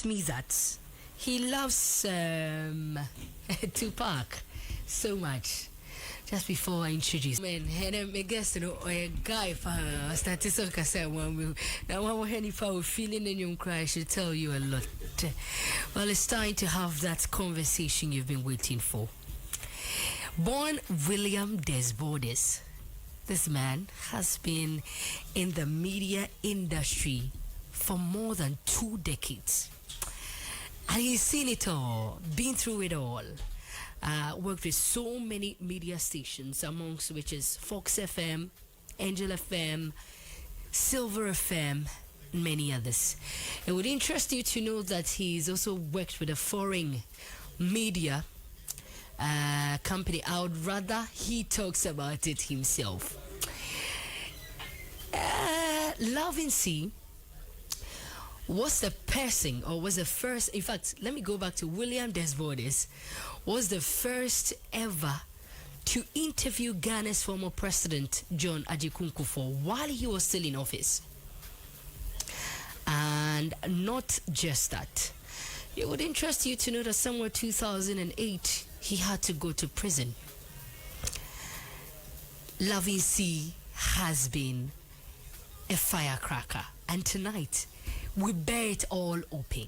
me that he loves Tupac so much. Just before I introduce man, and my guest, a guy for statistics. Now, if I was feeling in your cry, I should tell you a lot. Well, it's time to have that conversation you've been waiting for. Born William Desbordes, this man has been in the media industry for more than 2 decades. And he's seen it all, been through it all. Worked with so many media stations, amongst which is Fox FM, Angel FM, Silver FM, and many others. It would interest you to know that he's also worked with a foreign media company. I would rather he talks about it himself. Lovin Cee was the person, or was the first, in fact, let me go back to William Desbordes, was the first ever to interview Ghana's former president, John Adjei-Kunkufo, while he was still in office. And not just that. It would interest you to know that somewhere 2008, he had to go to prison. Lovin Cee has been a firecracker. And tonight, we bear it all open.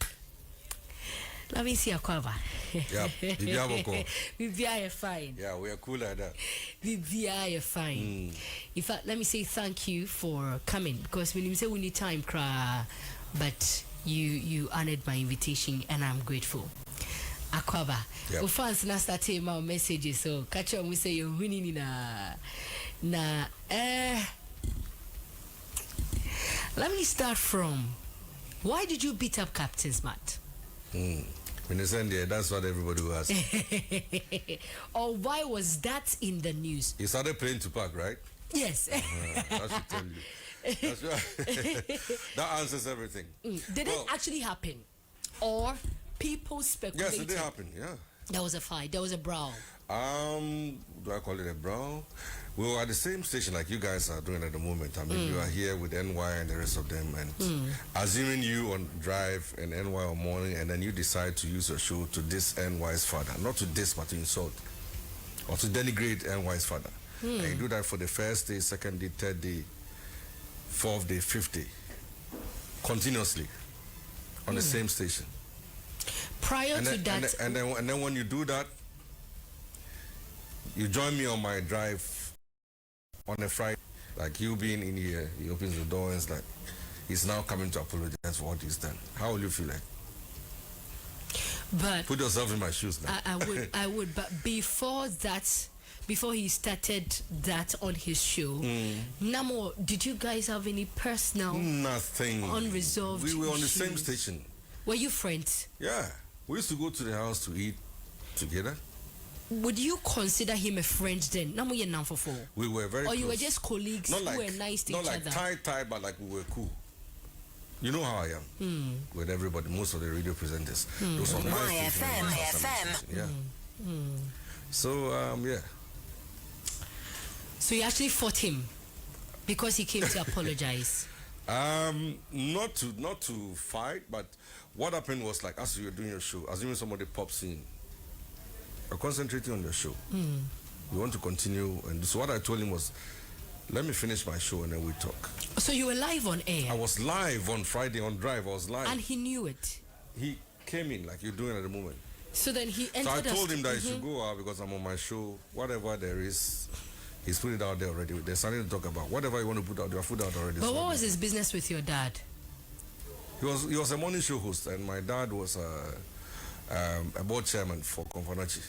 Lovin Cee Akwaba. Yeah, we are fine. Yeah, we are cool like that. We are fine. In fact, let me say thank you for coming, because when you say we need time, but you honored my invitation and I'm grateful. Akwaba. Yep. Fans na starting my messages, so catch up. We say you're winning Let me start from, why did you beat up Captain Smart? When you send there, that's what everybody will ask. Or why was that in the news? You started playing Tupac, right? Yes. That should tell you. That's right. That answers everything. Did it actually happen? Or people speculated? Yes, it did happen, yeah. There was a fight, there was a brawl. Do I call it a brawl? We were at the same station like you guys are doing at the moment. I mean, you are here with NY and the rest of them, and assuming you on drive and NY on morning, and then you decide to use your show to diss NY's father. Not to diss, but to insult. Or to denigrate NY's father. And you do that for the first day, second day, third day, fourth day, fifth day. Continuously. On the same station. Prior to that... And then when you do that, you join me on my drive on a Friday. Like you being in here, he opens the door and it's like, he's now coming to apologize for what he's done. How will you feel like? But put yourself in my shoes now. I would, but before that, before he started that on his show, Namo, did you guys have any personal nothing unresolved We were on the issues? same station. Were you friends? Yeah. We used to go to the house to eat together. Would you consider him a friend then? We were very close. Or you were just colleagues who were nice to each other? Not like tight, but like we were cool. You know how I am with everybody, most of the radio presenters. Those are my FM. Yeah. So, yeah. So you actually fought him because he came to apologize? Not to fight, but what happened was, like, as you were doing your show, assuming somebody pops in, you're concentrating on your show. You want to continue, and so what I told him was, let me finish my show and then we talk. So you were live on air? I was live on Friday on Drive. I was live. And he knew it? He came in like you're doing at the moment. So then he entered. So I told him that he should go out because I'm on my show. Whatever there is, he's put it out there already. They're starting to talk about whatever you want to put out there. Put out already. But what was his business with your dad? He was a morning show host, and my dad was a board chairman for Konfanochi.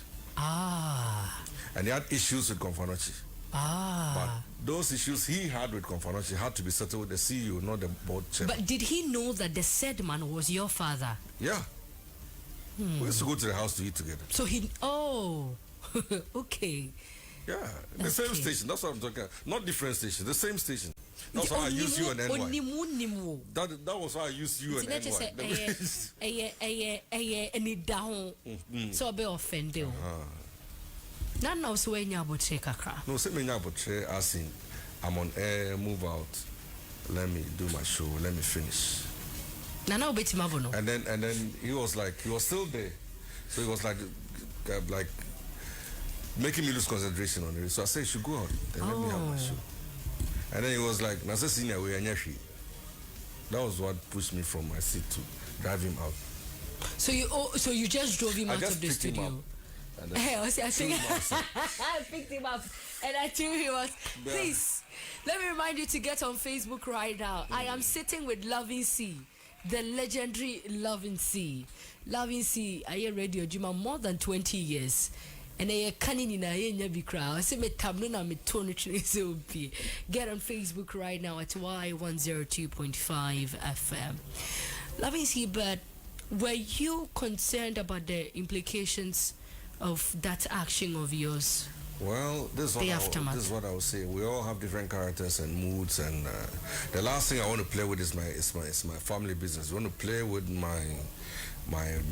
And he had issues with Konfanochi. But those issues he had with Konfanochi had to be settled with the CEO, not the board chairman. But did he know that the said man was your father? Yeah. We used to go to the house to eat together. So he... okay. Yeah, the same station. That's what I'm talking about. Not different stations, the same station. That's why I use you and NY. That was why I used you and NY. So I'll be offended. Now so when you're about to no, say me about as in I'm on air, move out. Let me do my show. Let me finish. Nana obeti mabono. And then he was still there. So he was like making me lose concentration on it. So I said, you should go out and let me have my show. And then he was like, Nasa senior way anyashi. That was what pushed me from my seat to drive him out. So you just drove him out of the studio. I picked him up and I threw him out. Please, let me remind you to get on Facebook right now. I am sitting with Lovin Cee, the legendary Lovin Cee. Lovin Cee, I hear radio Juma more than 20 years. And I can't be crowd. I say me tabno na me tone Get on Facebook right now at Y102.5 FM. Lovin Cee, but were you concerned about the implications of that action of yours? Well, this is what I would say. We all have different characters and moods, and the last thing I want to play with is my family business. I want to play with my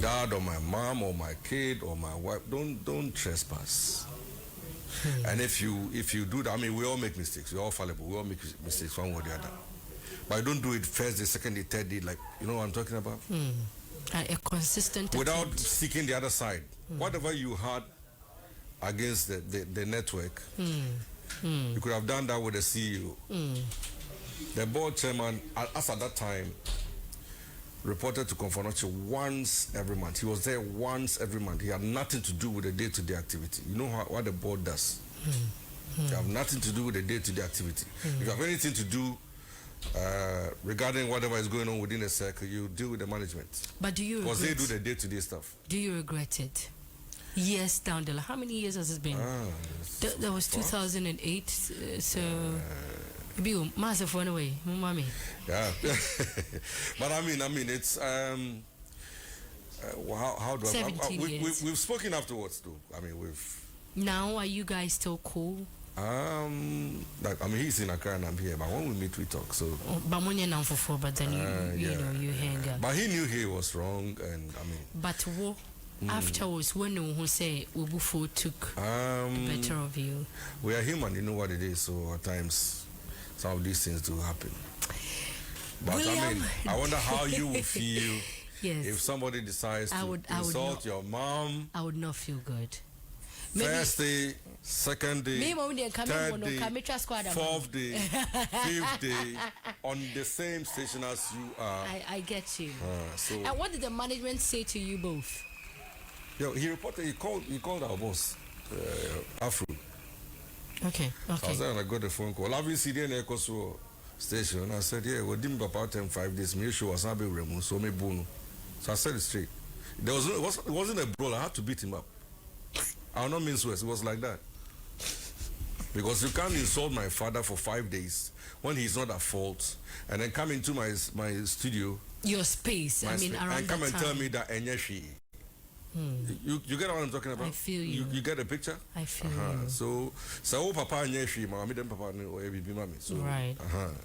dad or my mom or my kid or my wife. Don't trespass. And if you do that, I mean, we all make mistakes. We're all fallible. We all make mistakes one way or the other. But don't do it first day, second day, third day. Like, you know what I'm talking about? A consistent without attempt. seeking the other side. Whatever you had against the network, you could have done that with the CEO. The board chairman, as at that time, reported to Confirmation once every month. He was there once every month. He had nothing to do with the day-to-day activity. You know what the board does? You have nothing to do with the day-to-day activity. If you have anything to do regarding whatever is going on within the circle, you deal with the management. But do you because they do the day-to-day stuff. Do you regret it? Years down the line. How many years has it been? That was 2008. So maybe massive one away, mommy. Yeah. But I mean, it's how do I? 17 years. We've spoken afterwards, too. I mean, we've. Now, are you guys still cool? He's in Accra and I'm here, but when we meet, we talk. So. But when you're but then you hang up. But he knew he was wrong, and I mean. But afterwards, when who say Ubufo took better of you? We are human, you know what it is. So at times, some of these things do happen. But William, I mean, I wonder how you would feel if somebody decides to insult your mom. I would not feel good. First day, second day, third day, fourth day, fifth day, on the same station as you are. I get you. And what did the management say to you both? He reported. He called our boss, Afro. Okay. So I was there and I got the phone call. Lovin Cee in the station, and I said, "Yeah, we didn't about 5 days. Me sure was not be removed, so me bono." So I said it straight. It wasn't a brawl. I had to beat him up. I'll not mince words. It was like that. Because you can't insult my father for 5 days when he's not at fault, and then come into my studio, your space. Around and come and time. tell me that enyeshi. You get what I'm talking about? I feel you. You get the picture? I feel you. So papa enyeshi, mama dem papa no e bibi mami. So right.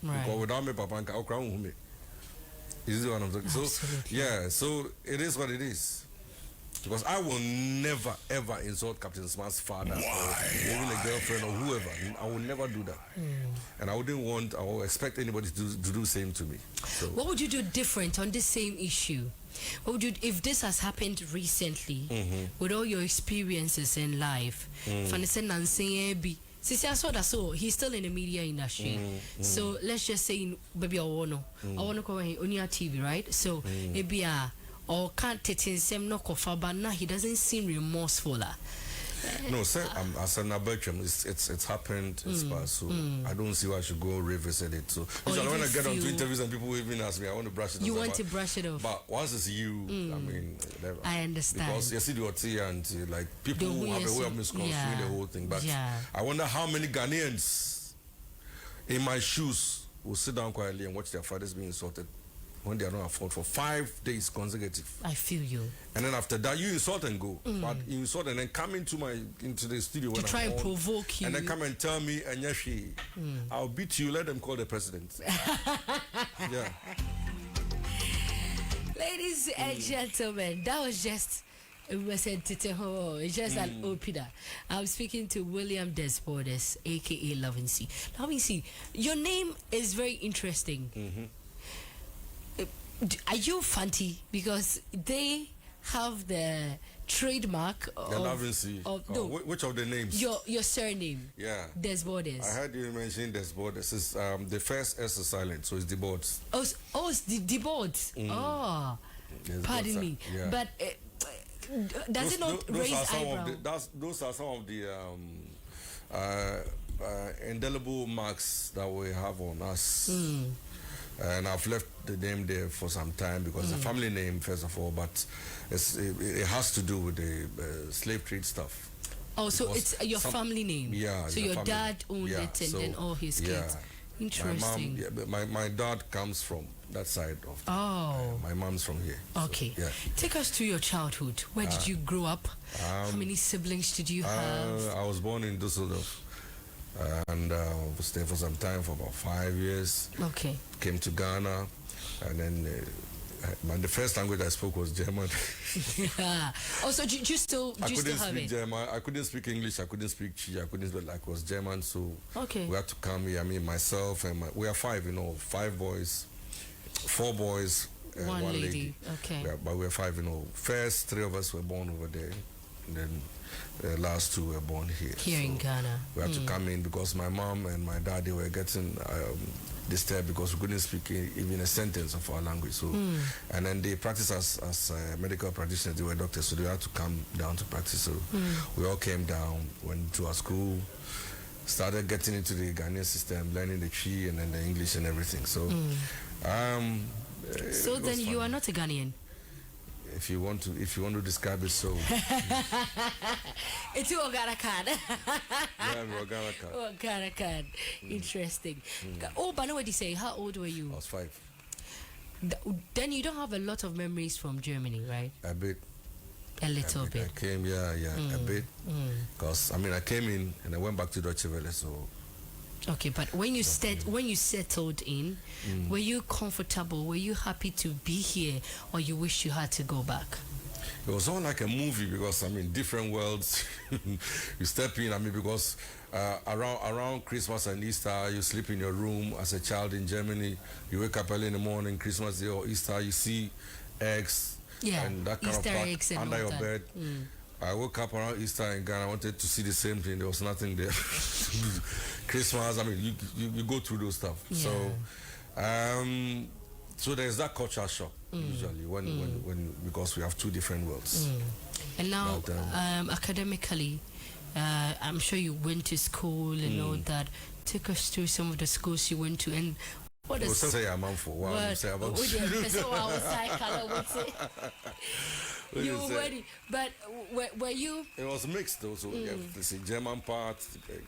Because without me papa nka okra hu me. Is it what I'm talking? Absolutely. So yeah, so it is what it is. Because I will never ever insult Captain Smart's father or even a girlfriend or whoever. I will never do that. And I wouldn't want or expect anybody to do the same to me. So. What would you do different on this same issue? What would you, if this has happened recently, with all your experiences in life? He's still in the media industry. So let's just say, baby, I want to go on your TV, right? So maybe or can't take him no coffee, but now he doesn't seem remorseful. No, sir, as an Bertram, it's happened, it's past, so I don't see why I should go revisit it. So usually when I get onto interviews and people even ask me, I want to brush it off. You want to brush it off. But once it's you, I mean, never. I understand. Because you see the OT and like people who have a way of misconstruing the whole thing. But I wonder how many Ghanaians in my shoes will sit down quietly and watch their fathers being insulted when they are not at fault for 5 days consecutive. I feel you. And then after that, you insult and go. But you insult and then come into the studio when to try and provoke you. And then come and tell me, Anyashi, I'll beat you. Let them call the president. Yeah. Ladies and gentlemen, that was just it's just an opener. I'm speaking to William Despodes, aka Lovin Cee. Lovin Cee, your name is very interesting. Are you Fanti? Because they have the trademark of... The Lovin Cee. No, which of the names? Your surname. Yeah. Des Borders. I heard you mention Des Borders. It's the first S is silent, so it's the boards. It's the boards. Oh, Yes, pardon me. Yeah. But does it not raise eyebrow? Those are some of the indelible marks that we have on us. And I've left the name there for some time because it's a family name, first of all, but it has to do with the slave trade stuff. Oh, so it's your family name? Yeah. So your dad owned it and then all his kids? Interesting. My dad comes from that side of my mom's from here. Okay. So, yeah. Take us to your childhood. Where did you grow up? How many siblings did you have? I was born in Düsseldorf. And was there for some time, for about 5 years. Okay. Came to Ghana, and then the first language I spoke was German. Oh, so do you still have it? I couldn't speak German. I couldn't speak English. I couldn't speak Chi. I couldn't speak, like, was German. So we had to come here. I mean, myself and we are 5, 5 boys, 4 boys, and one lady. Okay. Yeah, but we're 5, First 3 of us were born over there, and then the last 2 were born here. Here in Ghana. We had to come in because my mom and my dad, they were getting disturbed because we couldn't speak even a sentence of our language. So, and then they practice as medical practitioners. They were doctors, so they had to come down to practice. So we all came down, went to our school, started getting into the Ghanaian system, learning the Chi and then the English and everything. So, so then you are not a Ghanaian. If you want to describe it so. It's your Ghana card. Yeah, Ghana card. Oh, Ghana card. Interesting. Oh, but no, what did you say? How old were you? I was 5. Then you don't have a lot of memories from Germany, right? A bit. A little bit. I came, a bit. Because I came in and I went back to Deutsche Welle, so. Okay, but when you settled in, were you comfortable? Were you happy to be here, or you wish you had to go back? It was all like a movie because different worlds. You step in. because around Christmas and Easter, you sleep in your room as a child in Germany. You wake up early in the morning, Christmas Day or Easter, you see eggs and that kind Easter of eggs and under your that. bed. I woke up around Easter in Ghana. I wanted to see the same thing. There was nothing there. Christmas, you go through those stuff. Yeah. So there's that culture shock usually when because we have 2 different worlds. And now, academically, I'm sure you went to school and all that. Take us through some of the schools you went to and. What does say a man for? What say about you were ready, but were you? It was mixed though. So there's a German part,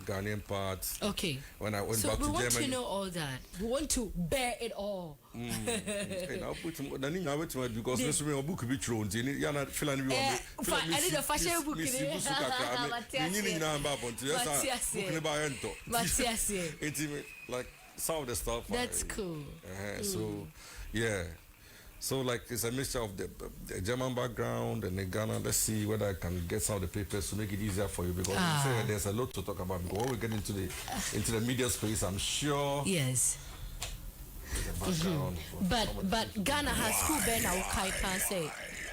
Ghanaian part. Okay. When I went back to Germany, we want to know all that. We want to bear it all. I'll put because this will book be thrown. You're not feeling me. I need a fashion book. Intimate, like some of the stuff. That's cool. So, yeah. So, like, it's a mixture of the German background and the Ghana. Let's see whether I can get some of the papers to make it easier for you because there's a lot to talk about. Because when we get into the media space, I'm sure. Yes. But Ghana has school ben now can say.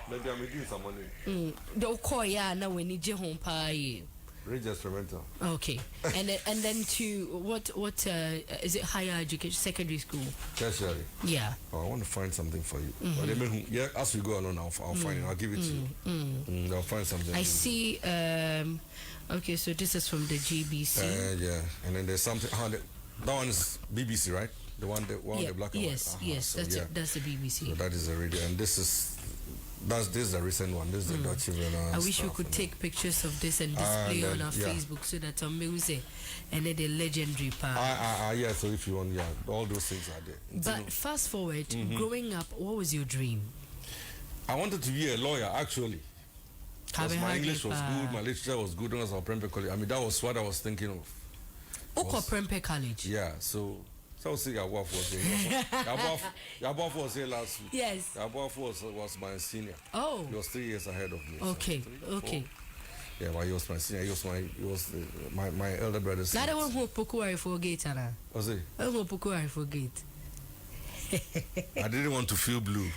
Maybe I'm making some money. The Koya now we need you home pie. Experimental. Okay, and then to what is it? Higher education, secondary school, tertiary. Yeah. Oh, I want to find something for you. But as we go along, I'll find it. I'll give it to you. I'll find something. I see. Okay, so this is from the GBC. Yeah, and then there's something. That one is BBC, right? The one the black and white. Yes, so that's the BBC. So that is the radio, and this is the recent one. This is the Deutsche Welle. I wish we could take pictures of this and display on our Facebook so that on music and then the legendary part. Yeah, so if you want, all those things are there. But fast forward, growing up, what was your dream? I wanted to be a lawyer, actually. My English was good, my literature was good. When I was at Prempeh College. that was what I was thinking of. Prempeh College? Yeah, so see, your wife was here. Your wife was here last week. Yes. Your wife was my senior. Oh. He was 3 years ahead of me. Okay. So 3, 4. Yeah, but he was my senior. He was my elder brother. Not the one who Pokuari for gate, Anna. Was he? I who Pokuari for gate. I didn't want to feel blue.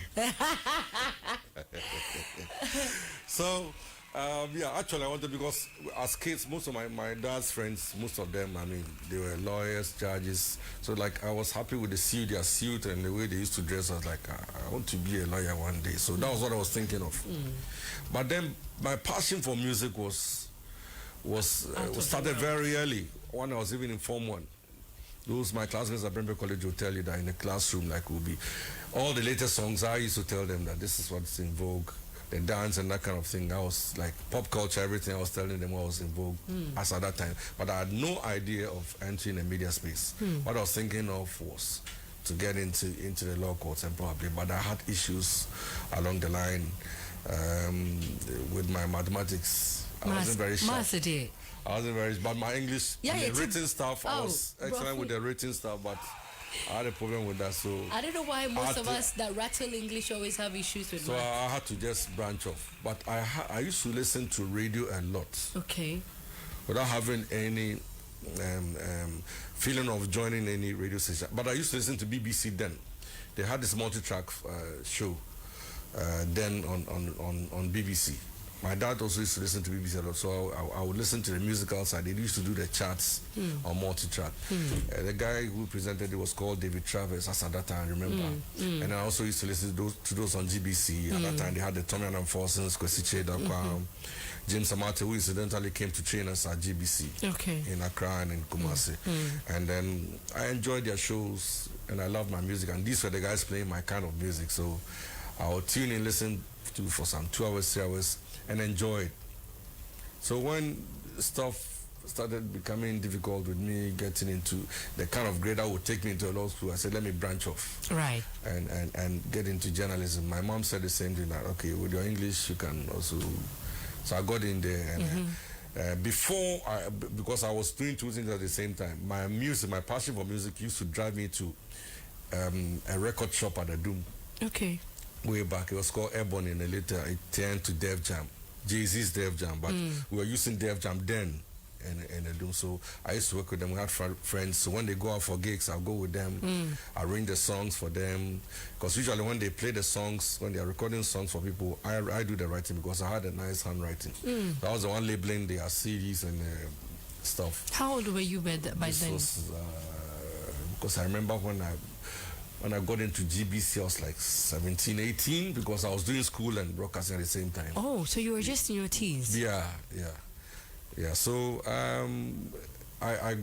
So, actually I wanted, because as kids, most of my dad's friends, most of them, I mean, they were lawyers, judges. So like, I was happy with their suit and the way they used to dress. I was like, I want to be a lawyer one day. So that was what I was thinking of. But then my passion for music was started very early, when I was even in Form 1. Those my classmates at Brentwood College will tell you that in the classroom, like, will be all the latest songs. I used to tell them that this is what's in vogue, the dance and that kind of thing. I was like pop culture, everything. I was telling them what was in vogue as at that time. But I had no idea of entering the media space. What I was thinking of was to get into the law courts and probably, but I had issues along the line with my mathematics. I wasn't very sharp. I wasn't very, but my English, the written stuff, I was excellent with the written stuff, but I had a problem with that. So I don't know why most of us that rattle English always have issues with So I had to just branch off. But I used to listen to radio a lot. Okay. Without having any feeling of joining any radio station. But I used to listen to BBC then. They had this multi-track show then on BBC. My dad also used to listen to BBC a lot, so I would listen to the musical side. They used to do the charts on multi-track. The guy who presented it was called David Travers, as at that time, I remember. And I also used to listen to those on GBC. At that time, they had the Tommy and Forsons, Kwesi Chedakwa, James Amate, who incidentally came to train us at GBC in Accra and in Kumasi. And then I enjoyed their shows, and I loved my music. And these were the guys playing my kind of music. So I would tune in, listen to for some 2 hours, 3 hours, and enjoy it. So when stuff started becoming difficult with me getting into the kind of grade that would take me into a law school, I said, let me branch off. Right. And get into journalism. My mom said the same thing, that, okay, with your English, you can also... So I got in there, and because I was doing two things at the same time, my passion for music used to drive me to a record shop at the Doom. Okay. Way back, it was called Ebony, and later it turned to Def Jam, Jay-Z's Def Jam, but we were using Def Jam then in the Doom. So I used to work with them. We had friends, so when they go out for gigs, I'll go with them, arrange the songs for them, because usually when they play the songs, when they are recording songs for people, I do the writing, because I had a nice handwriting. So I was the one labeling their CDs and stuff. How old were you by then? Because I remember when I got into GBC, I was like 17, 18, because I was doing school and broadcasting at the same time. Oh, so you were just in your teens? Yeah. So I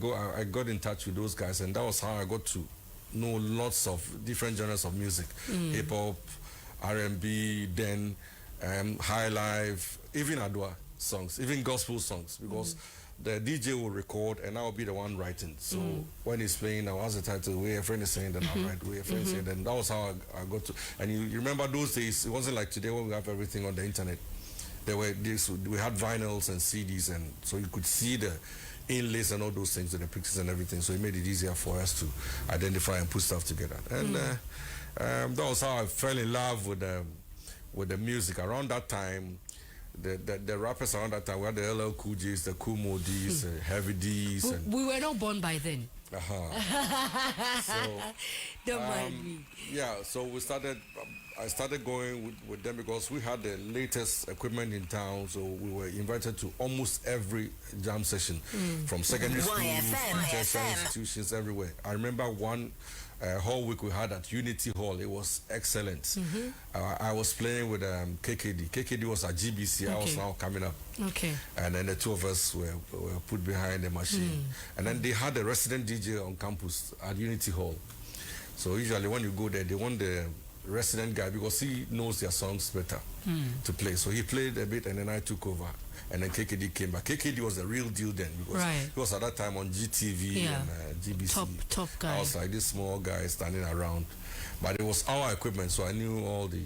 got in touch with those guys, and that was how I got to know lots of different genres of music, hip hop, R&B, then high life, even Adwa songs, even gospel songs, because the DJ will record and I will be the one writing. So when he's playing, now as the title, Way a Friend is saying, then I'll write Way a Friend is saying. Then that was how I got to. And you remember those days, it wasn't like today when we have everything on the internet. We had vinyls and CDs, and so you could see the inlays and all those things, and the pictures and everything. So it made it easier for us to identify and put stuff together. And that was how I fell in love with the music. Around that time, the rappers around that time, we had the LL Cool J's, the Cool Mo D's, Heavy D's. We were not born by then. So, don't mind me. Yeah, so I started going with them because we had the latest equipment in town, so we were invited to almost every jam session from secondary schools, tertiary institutions, everywhere. I remember one whole week we had at Unity Hall. It was excellent. I was playing with KKD. KKD was at GBC. I was now coming up. And then the two of us were put behind the machine. And then they had a resident DJ on campus at Unity Hall. So usually when you go there, they want the resident guy because he knows their songs better to play. So he played a bit, and then I took over. And then KKD came back. KKD was the real deal then, because he was at that time on GTV and GBC. Top guy. I was like this small guy standing around, but it was our equipment, so I knew all the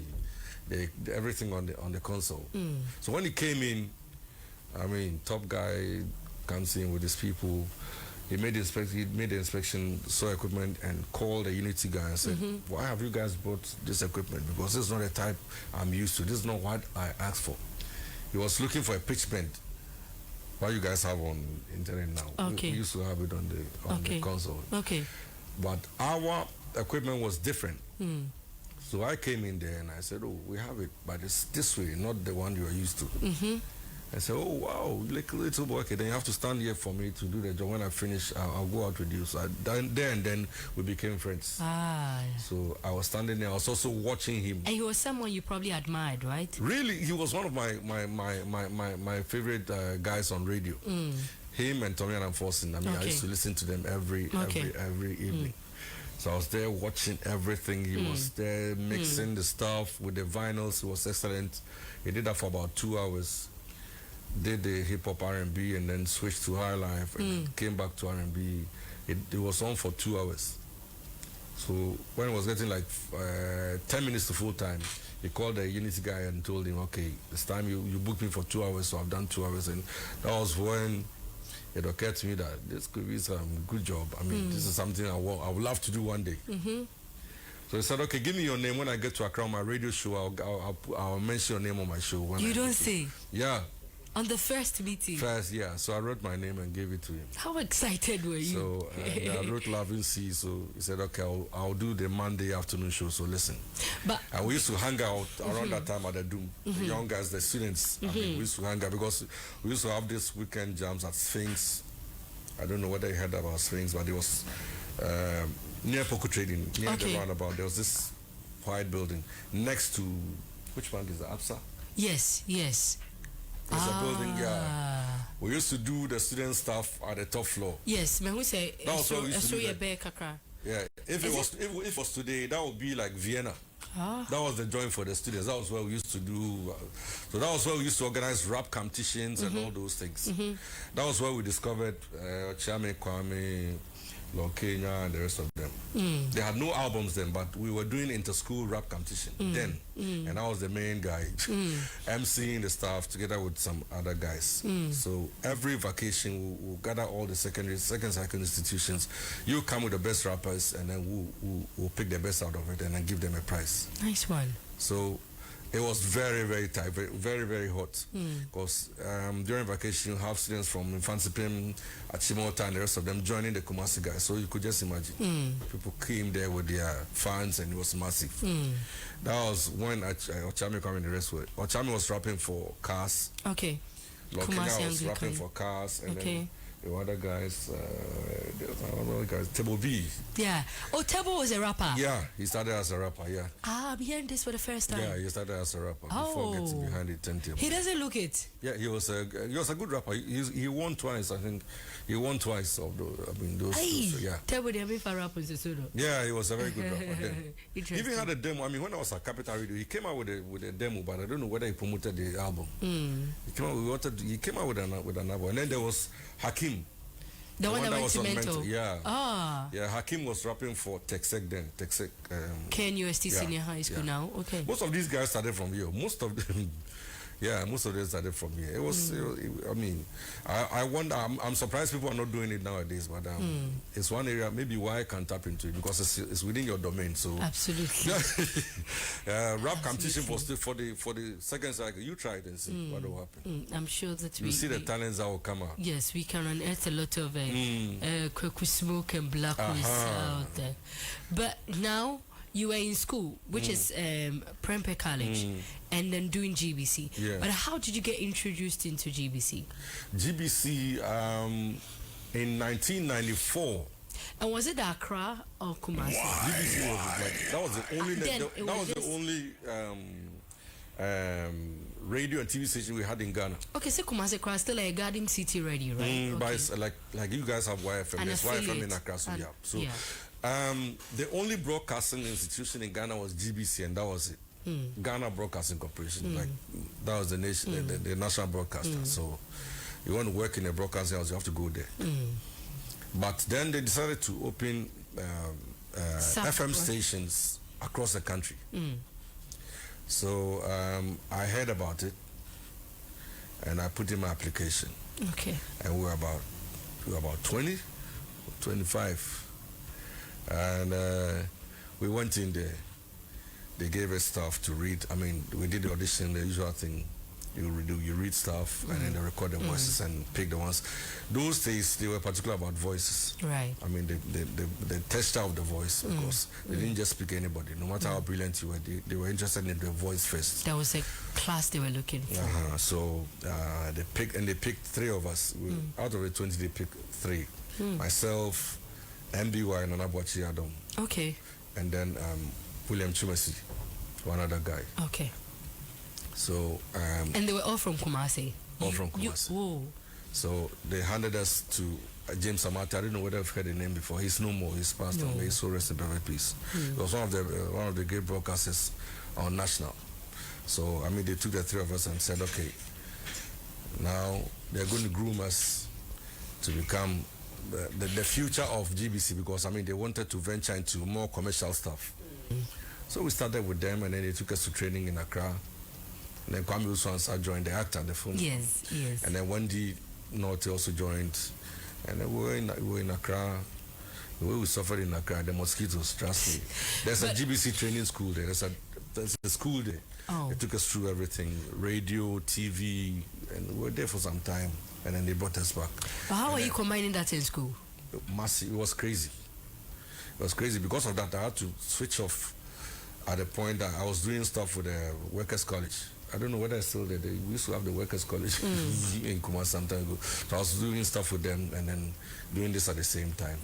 everything on the console. So when he came in, I mean, top guy comes in with his people. He made the inspection, saw equipment, and called the Unity guy and said, "Why have you guys bought this equipment? Because this is not the type I'm used to. This is not what I asked for." He was looking for a pitch bend. What you guys have on internet now. We used to have it on the console. But our equipment was different. So I came in there and I said, "Oh, we have it, but it's this way, not the one you are used to." I said, "Oh wow, like little boy, okay, then you have to stand here for me to do the job. When I finish, I'll go out with you." So then we became friends. So I was standing there. I was also watching him. And he was someone you probably admired, right? Really, he was one of my favorite guys on radio. Him and Tommy and Forson. I mean, I used to listen to them every evening. So I was there watching everything. He was there mixing the stuff with the vinyls. He was excellent. He did that for about 2 hours. Did the hip hop R&B and then switched to high life and then came back to R&B. It was on for 2 hours. So when it was getting like 10 minutes to full time, he called the Unity guy and told him, "Okay, this time you booked me for 2 hours, so I've done 2 hours." And that was when it occurred to me that this could be some good job. I mean, this is something I would love to do one day. So he said, "Okay, give me your name. When I get to Accra on my radio show, I'll mention your name on my show." You don't say? Yeah. On the first meeting? First, yeah. So I wrote my name and gave it to him. How excited were you? So I wrote Lovin Cee. So he said, "Okay, I'll do the Monday afternoon show. So listen." And we used to hang out around that time at the Doom. The young guys, the students. I mean, we used to hang out because we used to have this weekend jams at Sphinx. I don't know whether you heard about Sphinx, but it was near Poco Trading, near the roundabout. There was this white building next to, which bank is that? ABSA? Yes. There's a building, yeah. We used to do the student stuff at the top floor. Yes, man, who say that was what we used to do. Yeah, if it was today, that would be like Vienna. That was the joint for the students. That was where we used to do. So that was where we used to organize rap competitions and all those things. That was where we discovered Chame, Kwame, Lokenya, and the rest of them. They had no albums then, but we were doing inter-school rap competition then. And I was the main guy, emceeing the stuff together with some other guys. So every vacation, we'll gather all the second institutions. You come with the best rappers, and then we'll pick the best out of it and then give them a prize. Nice one. So it was very, very tight, very, very hot. Because during vacation, you have students from Infansipim, Achimota, and the rest of them joining the Kumasi guys. So you could just imagine. People came there with their fans, and it was massive. That was when Ochami came in the rest. Ochami was rapping for Cars. Okay. Lokenya was rapping for Cars. And then the other guys, Tebo B. Yeah. Oh, Tebo was a rapper. Yeah, he started as a rapper. Yeah. I'm hearing this for the first time. Yeah, he started as a rapper before getting behind the turntable. He doesn't look it. Yeah, he was a good rapper. He won twice, I think. He won twice of those. Yeah. Tebo the Abifa rappers. Yeah, he was a very good rapper then. He even had a demo. I mean, when I was at Capital Radio, he came out with a demo, but I don't know whether he promoted the album. He came out with an album, and then there was Hakim. The one that went to Mental. Yeah. Yeah, Hakim was rapping for TechSec then. TechSec. KNUST Senior High School now. Okay. Most of these guys started from here. Most of them started from here. It was, I mean, I wonder, I'm surprised people are not doing it nowadays, but it's one area maybe why I can tap into it, because it's within your domain. So absolutely. Rap competition for the second cycle. You try it and see what will happen. I'm sure that you see the talents that will come out. Yes, we can unearth a lot of Kwaku Smoke and Black out there. But now you were in school, which is Prempeh College, and then doing GBC. Yeah. But how did you get introduced into GBC? GBC in 1994. And was it Accra or Kumasi? GBC was that was the only radio and TV station we had in Ghana. Okay, so Kumasi Accra still a Garden City radio, right? But it's like you guys have YFM. There's YFM in Accra, so yeah. So the only broadcasting institution in Ghana was GBC, and that was it. Ghana Broadcasting Corporation, like that was the nation, the national broadcaster. So you want to work in a broadcasting house, you have to go there. But then they decided to open FM stations across the country. So I heard about it, and I put in my application. Okay. And we were about 20, 25, and we went in there. They gave us stuff to read. I mean, we did the audition, the usual thing. you read stuff, and then they record the voices and pick the ones. Those days, they were particular about voices. Right. I mean, the texture of the voice, because they didn't just pick anybody. No matter how brilliant you were, they were interested in the voice first. That was a class they were looking for. So they picked 3 of us. Out of the 20, they picked 3. Myself, MBY, and Kwaku Oteng. Okay. And then William Chumesi, one other guy. Okay. So and they were all from Kumasi. All from Kumasi. Whoa. So they handed us to James Amati. I don't know whether I've heard the name before. He's no more. He's passed on. May his soul rest in perfect peace. He was one of the great broadcasters on national. So I mean, they took the 3 of us and said, okay, now they're going to groom us to become the future of GBC, because I mean they wanted to venture into more commercial stuff. So we started with them, and then they took us to training in Accra. And then Kwame Uswansa joined, the actor, the film. Yes. And then Wendy Norte also joined. And then we were in Accra. The way we suffered in Accra, the mosquitoes, trust me. There's a GBC training school there. There's a school there. They took us through everything, radio, TV, and we were there for some time. And then they brought us back. But how are you combining that in school? Massive. It was crazy. It was crazy. Because of that, I had to switch off at the point that I was doing stuff with the Workers' College. I don't know whether it's still there. We used to have the Workers' College in Kumasi some time ago. So I was doing stuff with them and then doing this at the same time.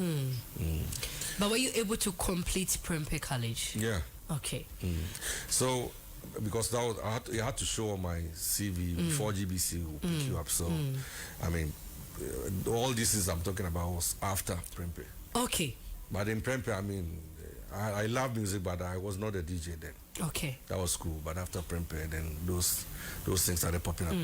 But were you able to complete Prempeh College? Yeah. Okay. So, because that was, you had to show on my CV before GBC will pick you up. So, I mean, all this is I'm talking about was after Prempeh. Okay. But in Prempeh, I mean, I love music, but I was not a DJ then. Okay. That was cool. But after Prempeh, then those things started popping up.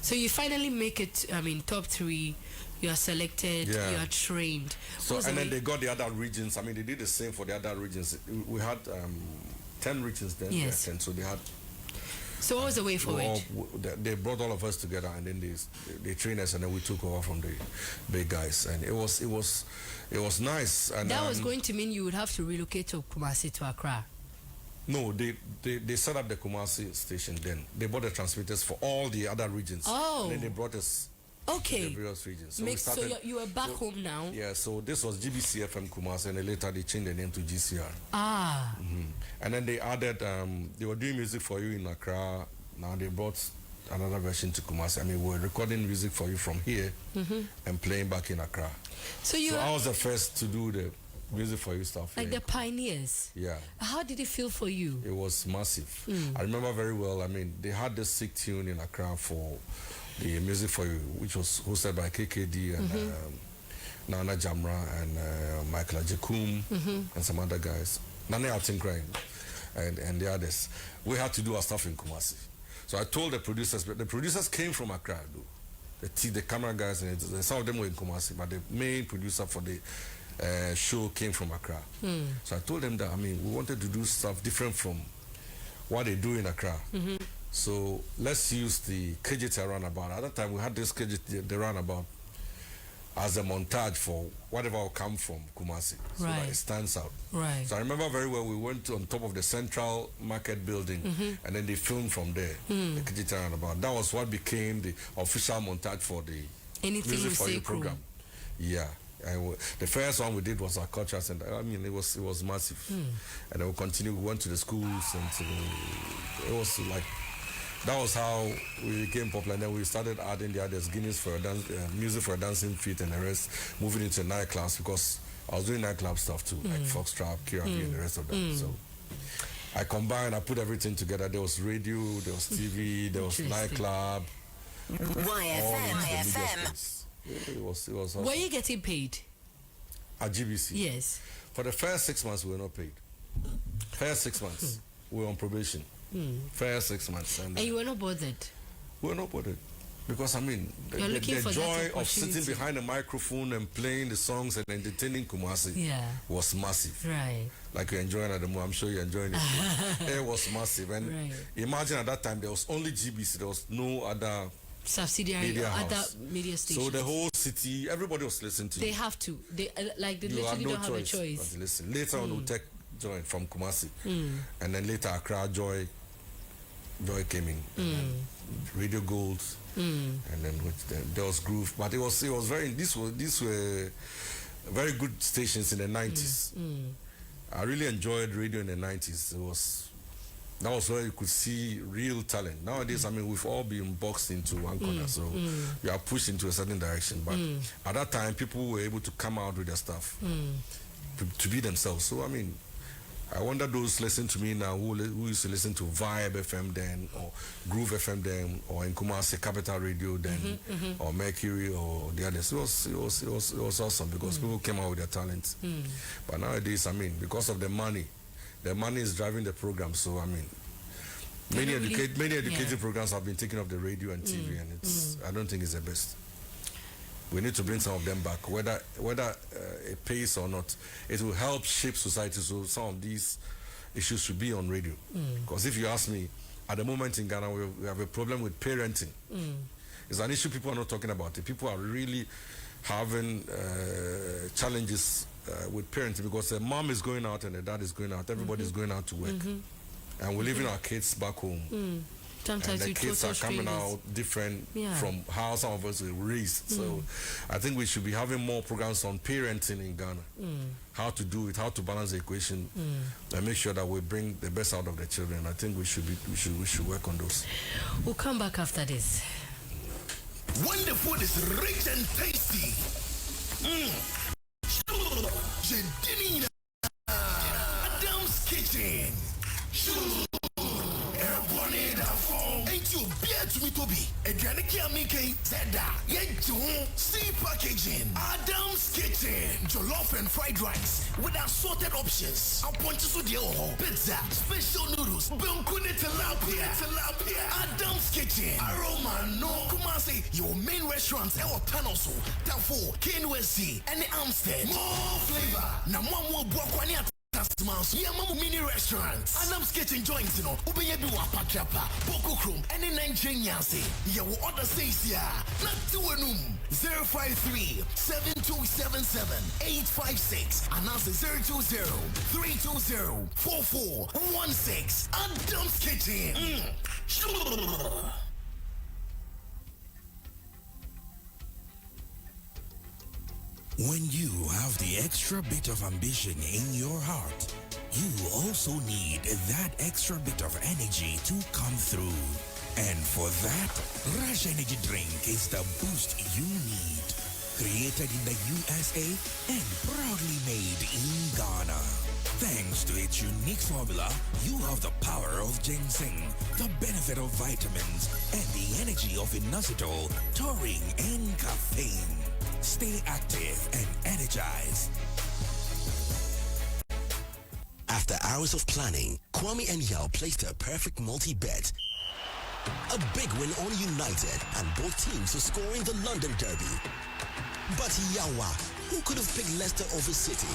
So you finally make it, I mean, top 3, you are selected, you are trained. So, and then they got the other regions. I mean, they did the same for the other regions. We had 10 regions then. Yes. 10, so they had... So what was the way forward? They brought all of us together, and then they trained us, and then we took over from the big guys, and it was nice. And that was going to mean you would have to relocate to Kumasi to Accra. No, they set up the Kumasi station. Then they bought the transmitters for all the other regions. Oh, and then they brought us. Okay. To the various regions. So, so you are back home now. Yeah. So this was GBC FM Kumasi, and then later they changed the name to GCR. And then they added. They were doing music for you in Accra. Now they brought another version to Kumasi. I mean, we were recording music for you from here and playing back in Accra. So I was the first to do the music for you stuff. Like the pioneers. Yeah. How did it feel for you? It was massive. I remember very well. I mean, they had this sick tune in Accra for the music for you, which was hosted by KKD and Nana Jamra and Michael Ajekum and some other guys. Nane Altincrane and the others. We had to do our stuff in Kumasi. So I told the producers, but the producers came from Accra, though. The camera guys, and some of them were in Kumasi, but the main producer for the show came from Accra. So I told them that, I mean, we wanted to do stuff different from what they do in Accra. So let's use the KGT roundabout. At that time, we had this KGT, the roundabout, as a montage for whatever will come from Kumasi. So that it stands out. So I remember very well, we went on top of the Central Market building, and then they filmed from there, the KGT roundabout. That was what became the official montage for the Music for You program. Yeah. The first one we did was our culture center. I mean, it was massive. And then we continued. We went to the schools, and it was like, that was how we became popular. And then we started adding the others, Guinness for a dance, music for a dancing feet, and the rest, moving into nightclubs, because I was doing nightclub stuff too, like Foxtrot, KRP, and the rest of them. So I combined, I put everything together. There was radio, there was TV, there was nightclub. YFM. It was awesome. Were you getting paid? At GBC? Yes. For the first 6 months, we were not paid. First 6 months, we were on probation. First 6 months. And you were not bothered? We were not bothered. Because, I mean, the joy of sitting behind a microphone and playing the songs and entertaining Kumasi was massive. Right. Like you're enjoying it at the moment. I'm sure you're enjoying it. It was massive. And imagine at that time, there was only GBC. There was no other subsidiary or other media stations. So the whole city, everybody was listening to you. They have to. They literally don't have a choice. Listen. Later on, we'll take Joy from Kumasi. And then later Accra Joy Joy came in. Radio Gold, and then there was Groove, but it was very. These were very good stations in the 90s. I really enjoyed radio in the 90s. That was where you could see real talent. Nowadays, I mean, we've all been boxed into one corner, so you are pushed into a certain direction. But at that time, people were able to come out with their stuff to be themselves. So, I mean, I wonder those listening to me now who used to listen to Vibe FM then, or Groove FM then, or in Kumasi Capital Radio then, or Mercury or the others. It was awesome because people came out with their talent. But nowadays, I mean, because of the money is driving the program. So I mean, many educated programs have been taken off the radio and TV, and I don't think it's the best. We need to bring some of them back, whether it pays or not. It will help shape society. So some of these issues should be on radio. Because if you ask me, at the moment in Ghana, we have a problem with parenting. It's an issue people are not talking about. People are really having challenges with parenting because the mom is going out and the dad is going out. Everybody's going out to work. And we're leaving our kids back home. Sometimes and the kids are coming out different from how some of us were raised. So I think we should be having more programs on parenting in Ghana. How to do it, how to balance the equation, and make sure that we bring the best out of the children. I think we should work on those. We'll come back after this. When the food is rich and tasty. Adam's Kitchen. Ain't you beer to me, Toby? Abena Kay Yiadom said that. See packaging. Adam's Kitchen. Jollof and fried rice with assorted options. Pizza, special noodles, bunkune tilapia. Adam's Kitchen. Aroma no. Kumasi, your main restaurants. Our panels. Tafo, KNUSC, and Amstead. More flavor. Na more buakwani at customers. Yeah, Mamu mini restaurants. Adam's Kitchen joints, you know. Ubeyebi wapatrapa, Boko Chrome, and in Nigeria. Yeah, we order says yeah. Not to enum. 053-7277-856. Announce 020-320-4416. Adam's Kitchen. When you have the extra bit of ambition in your heart, you also need that extra bit of energy to come through. And for that, Rush Energy Drink is the boost you need. Created in the USA and proudly made in Ghana. Thanks to its unique formula, you have the power of ginseng, the benefit of vitamins, and the energy of inositol, taurine, and caffeine. Stay active and energized. After hours of planning, Kwame and Yao placed a perfect multi-bet. A big win on United, and both teams were scoring the London Derby. But Yawa, who could have picked Leicester over City?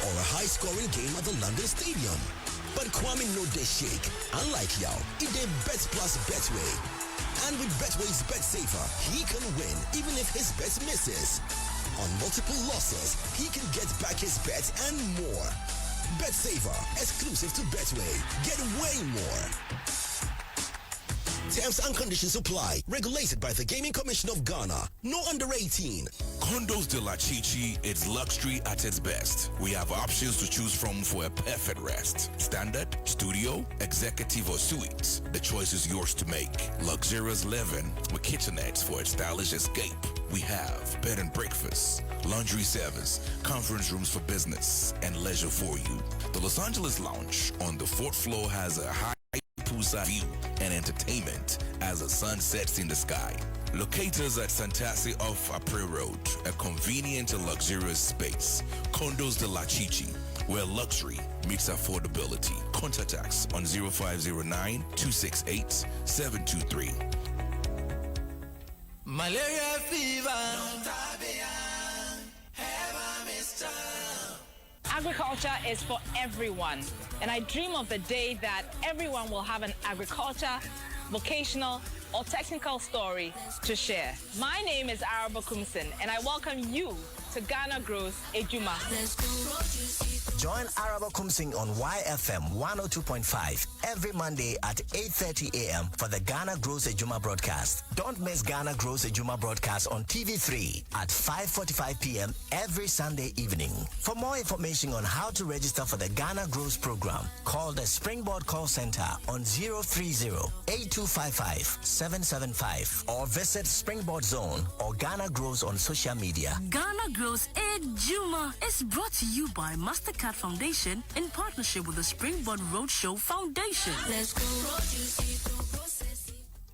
Or a high-scoring game at the London Stadium? But Kwame no dey shake. Unlike Yao, he did bets plus Betway. And with Betway's Bet Saver, he can win even if his bet misses. On multiple losses, he can get back his bet and more. Bet Saver, exclusive to Betway. Get way more. Terms and conditions apply. Regulated by the Gaming Commission of Ghana. No under 18. Condos de la Chichi, it's luxury at its best. We have options to choose from for a perfect rest. Standard, studio, executive, or suites. The choice is yours to make. Luxurious living with kitchenettes for a stylish escape. We have bed and breakfast, laundry service, conference rooms for business, and leisure for you. The Los Angeles Lounge on the 4th floor has a high poolside view and entertainment as the sun sets in the sky. Locators at Santasi off April Road, a convenient and luxurious space. Condos de la Chichi, where luxury meets affordability. Contact us on 0509-268-723. Malaria fever. Agriculture is for everyone, and I dream of the day that everyone will have an agriculture, vocational, or technical story to share. My name is Araba Kumsin, and I welcome you to Ghana Growth Ejuma. Join Araba Kumsing on YFM 102.5 every Monday at 8:30 a.m. for the Ghana Grows Ejuma broadcast. Don't miss Ghana Grows Ejuma broadcast on TV3 at 5:45 p.m. every Sunday evening. For more information on how to register for the Ghana Grows program, call the Springboard call center on 030-8255-775 or visit Springboard Zone or Ghana Grows on social media. Ghana Grows Ejuma is brought to you by Mastercard Foundation in partnership with the Springboard Roadshow Foundation. Let's go.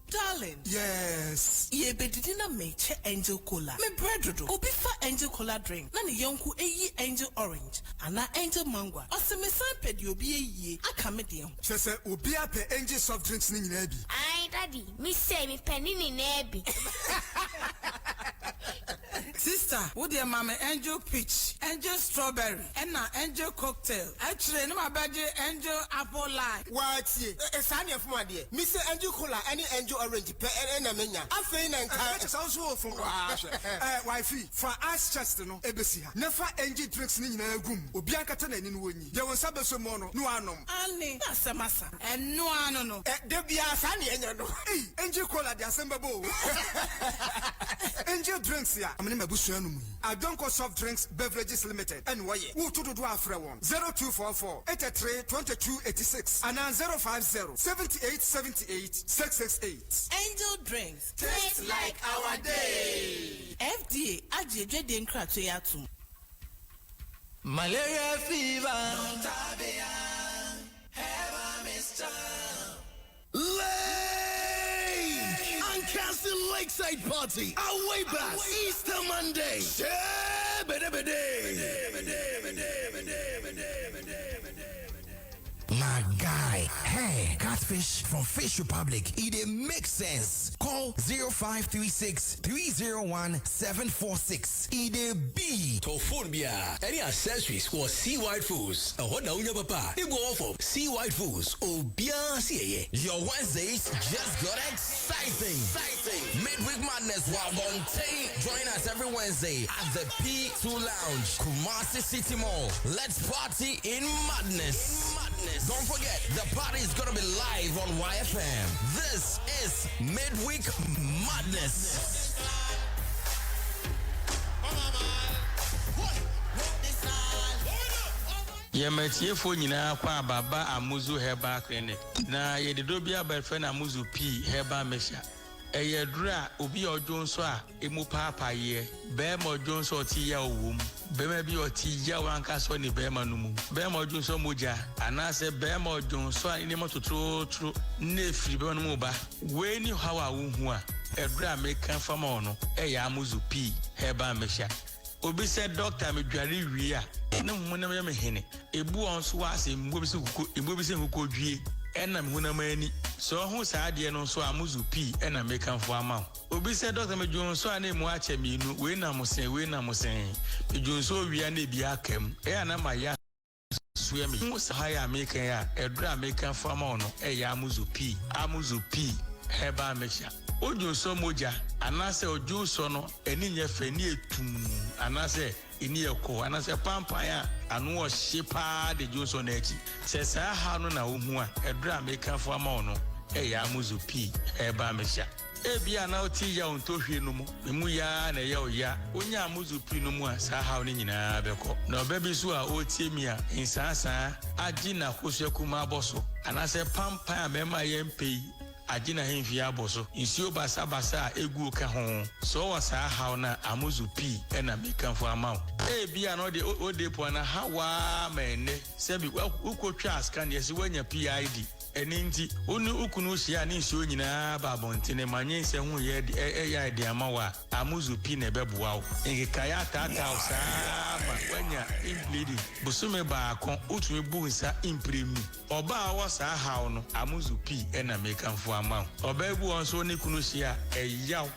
Darling. Yes. Ye bedidina meche angel cola. Me bread do. Obi fa angel cola drink. Na ni yonku eyi angel orange. Ana angel mango. Ose me san pedi obi ye. Aka me de ho. Chese obi ape angel soft drinks ni nyina bi. Ai daddy, me say me penny ni na bi. Sister, would your mama angel peach, angel strawberry, and na angel cocktail. Actually, no my budget angel apple lime. What ye? Esani of my dear. Me say angel cola, any angel orange, and a menya. I feel and it's also from wifey. For us, Chester, no, Ebesia. Never angel drinks in a room. Obianca Tan in Winnie. There was Sabaso Mono, no anum. Annie, that's a massa. And no, no. There be a funny and no. Angel cola, the assemble. Angel drinks here. I'm in my bush. I don't call soft drinks beverages limited. And why? Who to do after one? 0244 83 22 86 and 050 78 78 668. Angel drinks. Taste like our day. FDA. Ajeje den krato yatum. Malaria fever. Castle Lakeside Party, away back, Easter Monday. My guy, hey, catfish from Fish Republic, it makes sense. Call 0536-301-746. It be to phone bia any accessories for Sea White Foods. And what now, papa? You go for Sea White Foods. Oh, bia see. Your Wednesdays just got exciting. Midweek Madness while Bonte. Join us every Wednesday at the P2 Lounge, Kumasi City Mall. Let's party in madness. Don't forget, the party is gonna be live on YFM. This is Midweek Madness. Yemetiefo nyina kwa baba Amuzu Herbal Clinic. Na yedidobi aberfe na Amuzu P Herbal Mesha. Eyedra obi ojo nso a emu papa ye. Be mo ojo nso ti ya owum. Be ma bi oti ya wanka so ni be ma numu. Be mo ojo nso moja. Anase be mo ojo nso a ni mo totro na firi be no mu ba. We ni hawa wo hu a. Edra American farmer no. Eya Amuzu P Herbal Mesha. Obi said doctor me dware wi a. Na mu na me hene. Ebu on so ase mbo bi se huko dwie. Ena mhuna mani so ho saade no so Amuzu P ena mekan fo ama obi se doctor medwon so ana mu ache minu we na mosen medwon so wia na bi akam na ma ya suemi mo sahaya mekan ya edra mekan fo ama no ya Amuzu P Herbal Mesha ojo so moja anase ojo so no eni nya fani etum anase ini eko anase pampa ya anu o shepa de Johnson na echi se sa ha no na ohu a edra American fo ama no ya Amuzu P Herbal Mesha ebia na oti ya onto hwe no mu ya na ya oya onya Amuzu P no mu a sa ha no nyina beko na obabi so a otie mi a insasa agi na kosheku ma boso anase pampa ya mema yempe Ajina himfi aboso insio basa egu ka ho so wasa ha na Amuzu P ena mekan fo amaw bia no de odepo na hawa mene sebi ukotwa askan yesi wanya PID eninti onu ukunu hia ni insio nyina ba bontene manye se hu ye ya de amawa Amuzu P na beboa wo ngikaya tata usama wanya implidi busume ba akon utumi bu nsa impremu oba wasa ha no Amuzu P ena mekan fo ama obebu onso ni kunu hia eyaw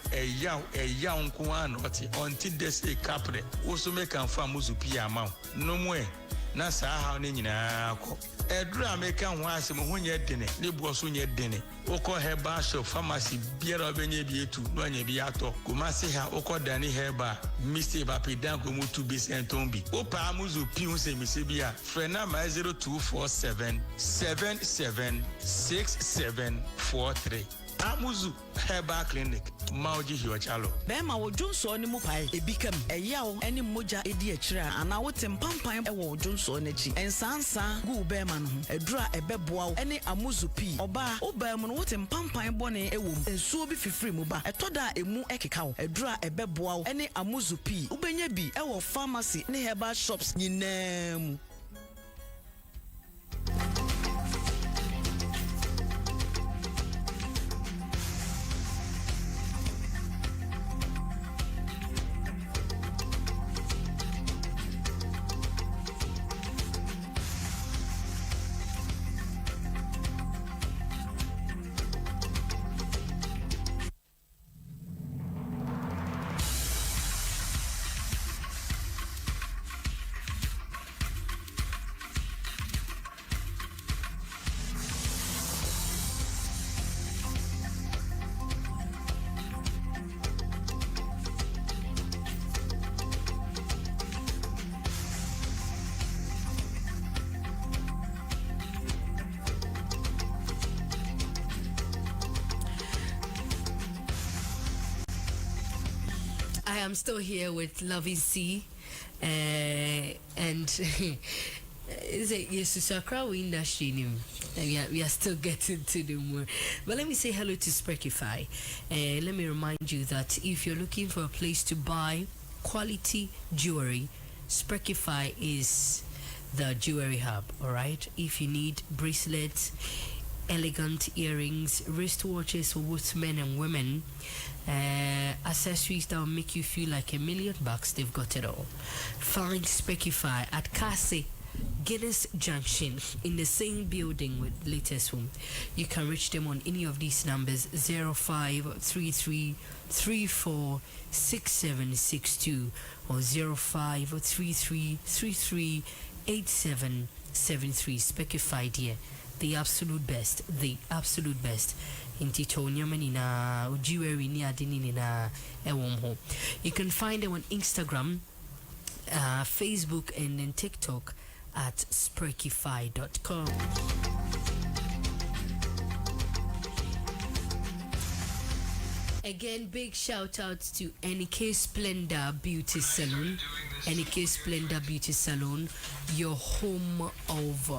nko an oti onti desi kapre wo so mekan fo Amuzu P ama no mwe na sa ha ni nyina ko Edra make an once a moon dinner, Libro soon yet dinner. Oko herba shop pharmacy, beer of any to no any beato. Kumasi ha oko Danny herba, Mr. Bapidan Kumu to be sent tombi. Opa Muzu Piunse Missibia, Frena 0247 776743. Amuzu Herba Clinic, Mauji Hiwachalo. Bema wo Johnson ni mupai ebikam eyawo eni moja edi achira ana wotem pampan ewo Johnson nechi ensansa gu bema no edura ebeboa wo eni amuzu pi oba obam no wotem pampan bone ewom ensuo bi fifiri mu ba etoda emu ekeka wo edura ebeboa wo eni amuzu pi ubenya bi ewo pharmacy ne herbal shops nyinam. I am still here with Lovin Cee, and is it yes, Sakra industry? We are still getting to the more. But let me say hello to Spreakify. Let me remind you that if you're looking for a place to buy quality jewelry, Spreakify is the jewelry hub. All right. If you need bracelets, elegant earrings, wristwatches for both men and women, accessories that will make you feel like $1 million, they've got it all. Find Spreakify at Kase Guinness Junction in the same building with Latest Home. You can reach them on any of these numbers: 0533 346762 or 0533 338773. Spreakify, dear. The absolute best. The absolute best. In Titonia Manina, Jewelry Niadinina, Ewomho. You can find them on Instagram, Facebook, and then TikTok at Spreakify.com. Again, big shout outs to NK Splendor Beauty Salon. NK Splendor Beauty Salon, your home of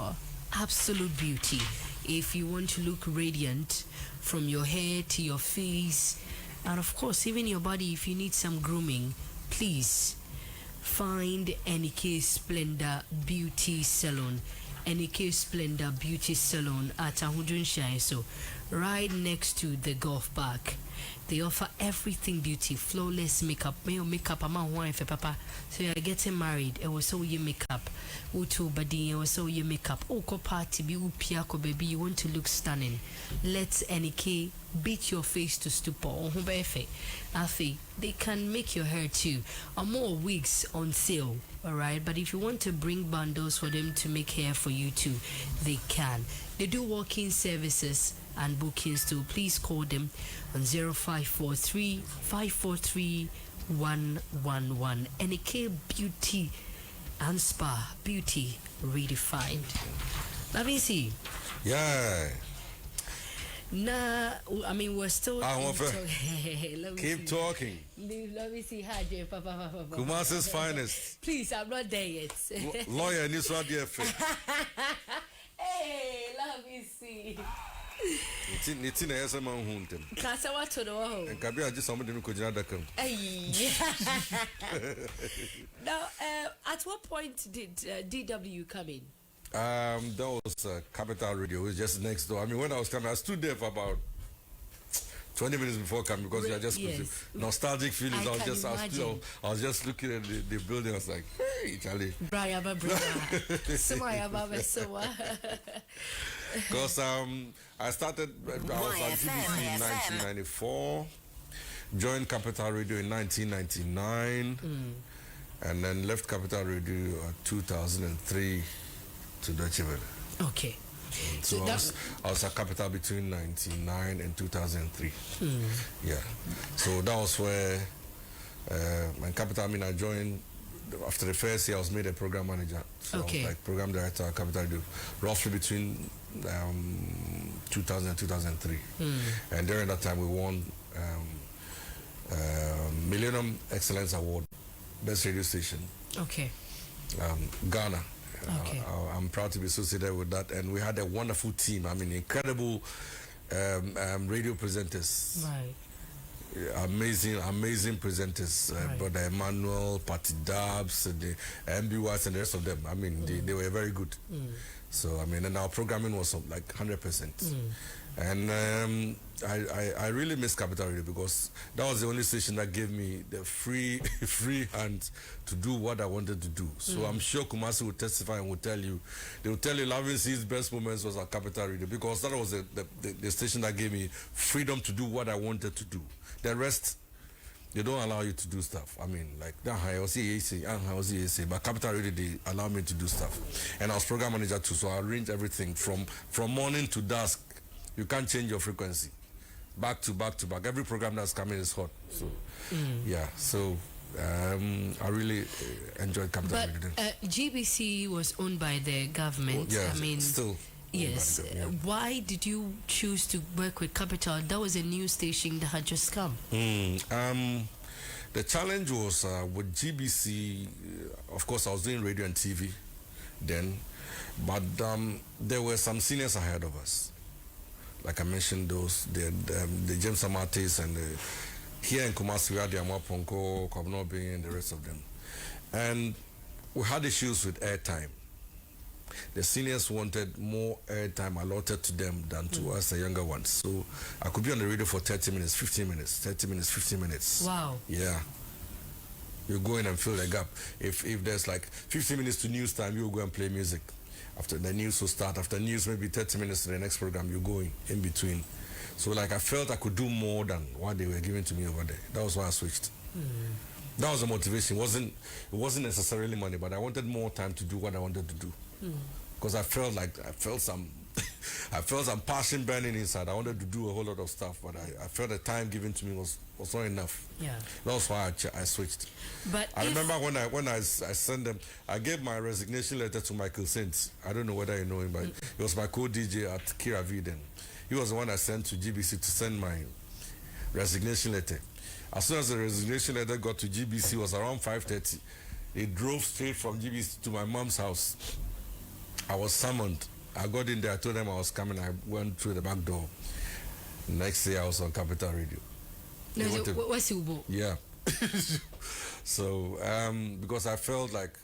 absolute beauty. If you want to look radiant from your hair to your face, and of course even your body, if you need some grooming, please find NK Splendor Beauty Salon. NK Splendor Beauty Salon at Ahudun Shai, so right next to the golf park. They offer everything beauty, flawless makeup, male makeup, for papa. So you're getting married, it was so you makeup. Utu badi, it was so you makeup. Oko party, be upiako baby, you want to look stunning. Let's NK beat your face to stupor. Afi, they can make your hair too. More wigs on sale, alright? But if you want to bring bundles for them to make hair for you too, they can. They do walk-in services and bookings too. Please call them on 0543 543 111. NK Beauty and Spa, beauty redefined. Lovin Cee. Yeah. Nah, I mean we're still. Keep talking. Let me see how Papa. Kumasa's finest. Please, I'm not there yet. Lawyer, and you Hey, Lovin Cee. It's in a SMM hunting. Class, I want to know. And Kabia just somebody who could not come. Now, at what point did DW come in? That was Capital Radio. It was just next door. I mean, when I was coming, I stood there for about 20 minutes before coming because I just nostalgic feelings. I was just looking at the building. I was like, hey, Charlie. Because I started, I was at GBC in 1994, joined Capital Radio in 1999, and then left Capital Radio 2003 to Deutsche Welle. Okay. So I was at Capital between 1999 and 2003. Yeah. So that was where my Capital, I joined after the first year. I was made a program manager. So I was like program director at Capital Dube, roughly between 2000 and 2003. And during that time we won Millennium Excellence Award, Best Radio Station. Okay. Ghana. Okay. I'm proud to be associated with that, and we had a wonderful team. Incredible radio presenters. Right. Amazing presenters. Brother Emmanuel, Patty Dubs, the MBWs, and the rest of them. They were very good. So and our programming was like 100%. And I really miss Capital Radio because that was the only station that gave me the free hand to do what I wanted to do. So I'm sure Kumasi will testify and they will tell you Lovin Cee's best moments was at Capital Radio because that was the station that gave me freedom to do what I wanted to do. The rest, they don't allow you to do stuff. Like that, but Capital Radio, they allow me to do stuff. And I was program manager too, so I arranged everything from morning to dusk. You can't change your frequency. Back to back to back. Every program that's coming is hot. So, yeah. So, I really enjoyed Capital Radio. GBC was owned by the government. Still. Yes. Why did you choose to work with Capital? That was a new station that had just come. The challenge was with GBC. Of course, I was doing radio and TV then, but there were some seniors ahead of us. Like I mentioned, the James Amatis and here in Kumasi we had the Amaponko, Kwabnobi, and the rest of them. And we had issues with airtime. The seniors wanted more airtime allotted to them than to us, the younger ones. So I could be on the radio for 30 minutes, 15 minutes, 30 minutes, 15 minutes. Wow. Yeah. You go in and fill the gap. If there's like 15 minutes to news time, you go and play music. After the news will start, after news maybe 30 minutes to the next program, you go in between. So like I felt I could do more than what they were giving to me over there. That was why I switched. That was the motivation. It wasn't necessarily money, but I wanted more time to do what I wanted to do. Because I felt some passion burning inside. I wanted to do a whole lot of stuff, but I felt the time given to me was not enough. Yeah. That was why I switched. But I remember when I sent them, I gave my resignation letter to Michael Saints. I don't know whether you know him, but he was my co-DJ at Kiravi then. He was the one I sent to GBC to send my resignation letter. As soon as the resignation letter got to GBC, it was around 5:30. They drove straight from GBC to my mom's house. I was summoned. I got in there, I told them I was coming, I went through the back door. Next day I was on Capital Radio. What's Ubo? Yeah. So, because I felt like,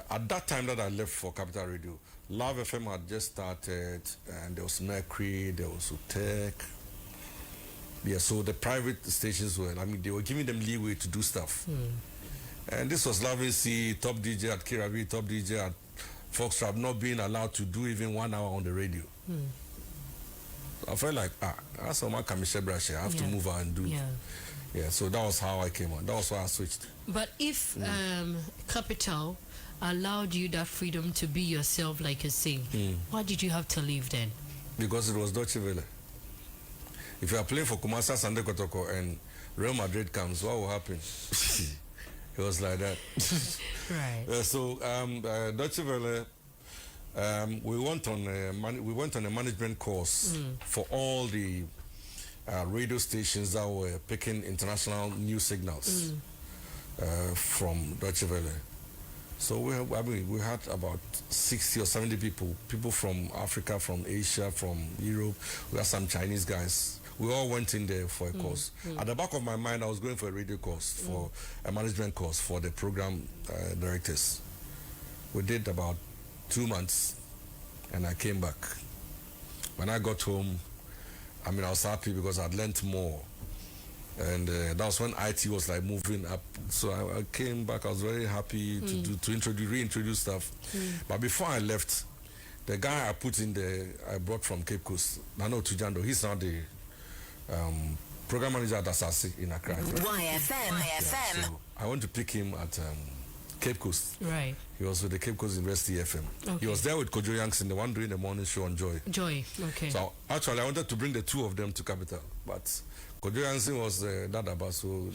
at that time that I left for Capital Radio, Love FM had just started, and there was Mercury, there was Utech. Yeah, so the private stations were, they were giving them leeway to do stuff. And this was Lovin Cee, top DJ at Kiravi, top DJ at Foxtrot, not being allowed to do even 1 hour on the radio. I felt like, that's all my commission brush. I have to move on and do. Yeah, so that was how I came on. That was why I switched. But if Capital allowed you that freedom to be yourself, like you say, why did you have to leave then? Because it was Deutsche Welle. If you are playing for Kumasi Sande Kotoko and Real Madrid comes, what will happen? It was like that. Right. So Deutsche Welle, we went on a management course for all the radio stations that were picking international news signals from Deutsche Welle. So we had about 60 or 70 people from Africa, from Asia, from Europe. We had some Chinese guys. We all went in there for a course. At the back of my mind, I was going for a radio course, for a management course for the program directors. We did about 2 months, and I came back. When I got home, I was happy because I'd learned more. And that was when IT was like moving up. So I came back, I was very happy to reintroduce stuff. But before I left, the guy I put in there, I brought from Cape Coast, Nano Tujando, he's now the program manager at Asasi in Accra. YFM. So I want to pick him at Cape Coast. Right. He was with the Cape Coast University FM. Okay. He was there with Kojo Yankson, the one doing the morning show on Joy. Okay. So actually, I wanted to bring the two of them to Capital, but Kojo Yankson was the dad about, so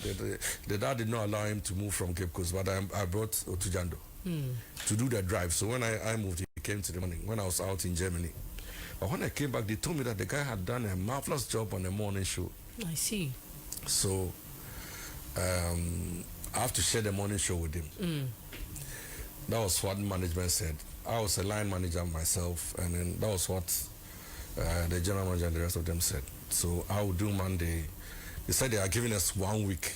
the dad did not allow him to move from Cape Coast, but I brought Otujando to do the drive. So when I moved, he came to the morning when I was out in Germany. But when I came back, they told me that the guy had done a marvelous job on the morning show. I see. So I have to share the morning show with him. That was what management said. I was a line manager myself, and then that was what the general manager and the rest of them said. So I will do Monday. They said they are giving us 1 week.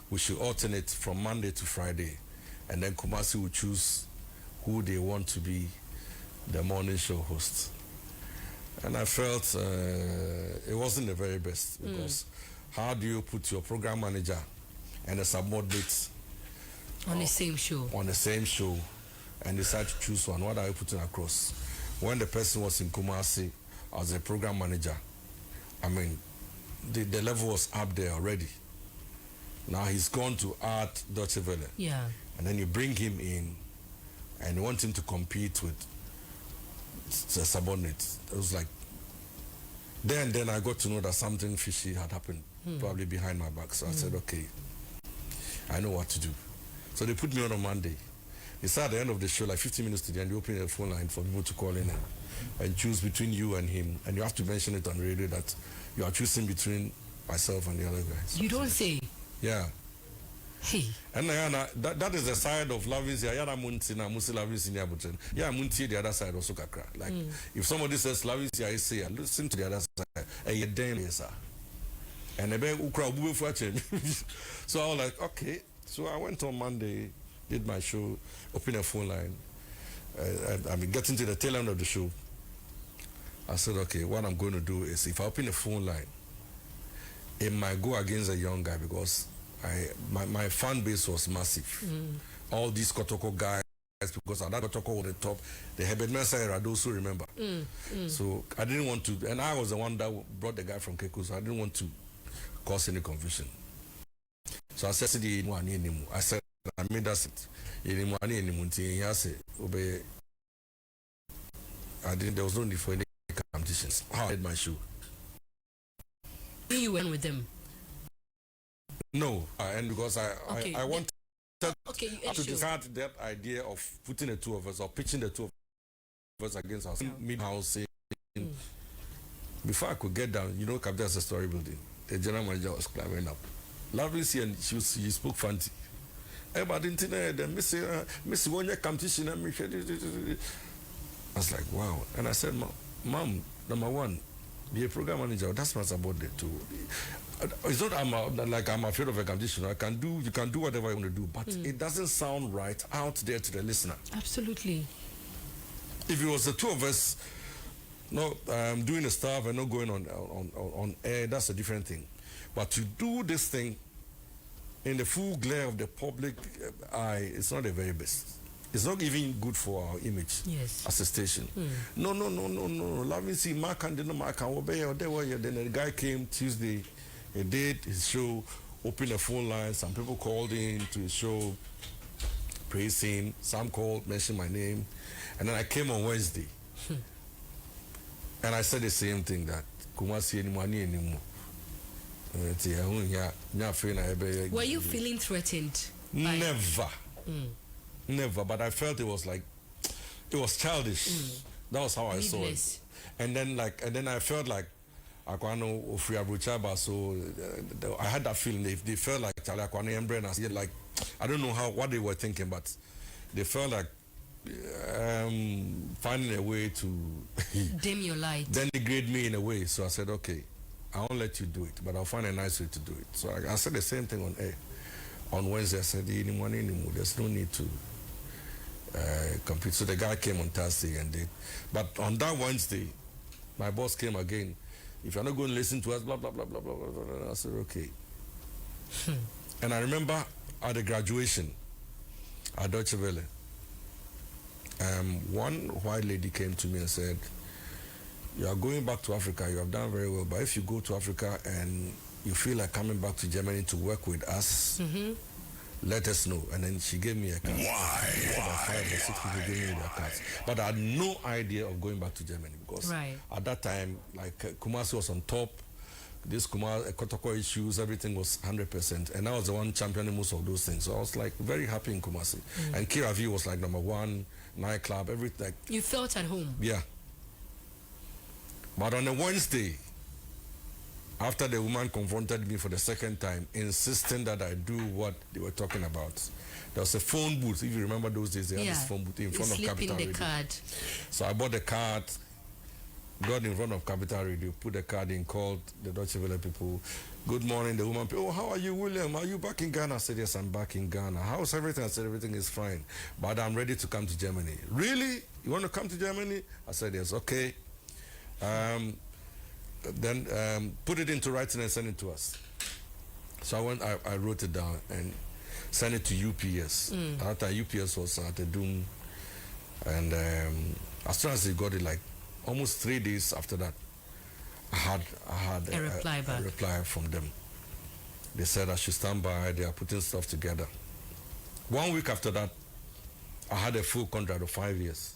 We should alternate from Monday to Friday, and then Kumasi will choose who they want to be the morning show host. And I felt it wasn't the very best, because how do you put your program manager and a subordinate on the same show? On the same show, and decide to choose one. What are you putting across? When the person was in Kumasi as a program manager, I mean, the level was up there already. Now he's gone to Art Deutsche Welle. Yeah. And then you bring him in, and you want him to compete with the subordinates. It was like, then I got to know that something fishy had happened, probably behind my back. So I said, okay, I know what to do. So they put me on Monday. They said at the end of the show, like 15 minutes to the end, you open a phone line for people to call in and choose between you and him. And you have to mention it on the radio that you are choosing between myself and the other guys. You don't say? Yeah. Hey. And that is the side of Lovin Cee. Yeah, Munti the other side also kakra. Like if somebody says Lovin Cee, I say, listen to the other side. And so I was like, okay. So I went on Monday, did my show, opened a phone line. I mean, getting to the tail end of the show, I said, okay, what I'm going to do is if I open a phone line, it might go against a young guy, because my fan base was massive. All these Kotoko guys, because at that Kotoko was the top, the Herbert Mensah era, those who remember. So I didn't want to, and I was the one that brought the guy from Keku, so I didn't want to cause any confusion. So I said, I said, I made that it. There was no need for any competitions. How I did my show. You went with them? No, and because I wanted to discard that idea of putting the two of us or pitching the two of us against us mid-house. Before I could get down, you know, Captain has a story building. The general manager was climbing up. Lovin Cee, and she spoke fancy. Everybody didn't know the Miss one year competition. I was like, wow. And I said, Mom, number one, be a program manager. That's what's about it too. It's not I'm afraid of a competition. You can do whatever you want to do, but it doesn't sound right out there to the listener. Absolutely. If it was the two of us, doing the stuff and not going on air, that's a different thing. But to do this thing in the full glare of the public eye, it's not the very best. It's not even good for our image as a station. No. Lovin Cee, Mark and obey. Then the guy came Tuesday, he did his show, opened the phone line. Some people called in to his show, praised him. Some called, mentioned my name. And then I came on Wednesday. And I said the same thing, that Kumasi anymore. Were you feeling threatened? Never. Never, but I felt it was childish. That was how I saw it. And then I felt like Akwano Ofri Abruchaba, so I had that feeling. They felt like Akwano Embrace, like I don't know what they were thinking, but they felt like finding a way to dim your light, denigrate me in a way. So I said, okay, I won't let you do it, but I'll find a nice way to do it. So I said the same thing on air. On Wednesday, I said, there's no need to compete. So the guy came on Thursday and did. But on that Wednesday, my boss came again. If you're not going to listen to us, blah, blah, blah, blah, blah, blah, blah. I said, okay. And I remember at the graduation at Deutsche Welle, one white lady came to me and said, you are going back to Africa, you have done very well, but if you go to Africa and you feel like coming back to Germany to work with us, let us know. And then she gave me a card. Why? About 5 or 6 people gave me their cards. But I had no idea of going back to Germany because at that time, like Kumasi was on top. This Kotoko issues, everything was 100%. And I was the one championing most of those things. So I was like very happy in Kumasi. And Kiravi was like #1, nightclub, everything. Like, you felt at home? Yeah. But on a Wednesday, after the woman confronted me for the second time, insisting that I do what they were talking about, there was a phone booth. If you remember those days, they had this phone booth in front of Capital Radio. Card. So I bought the card, got in front of Capital Radio, put the card in, called the Deutsche Welle people. Good morning. The woman, oh, how are you, William? Are you back in Ghana? I said, yes, I'm back in Ghana. How's everything? I said, everything is fine, but I'm ready to come to Germany. Really? You want to come to Germany? I said, yes, okay. Then put it into writing and send it to us. So I wrote it down and sent it to UPS. After UPS was at the Doom, and as soon as they got it, like almost 3 days after that, I had a reply back. A reply from them. They said I should stand by. They are putting stuff together. 1 week after that, I had a full contract of 5 years.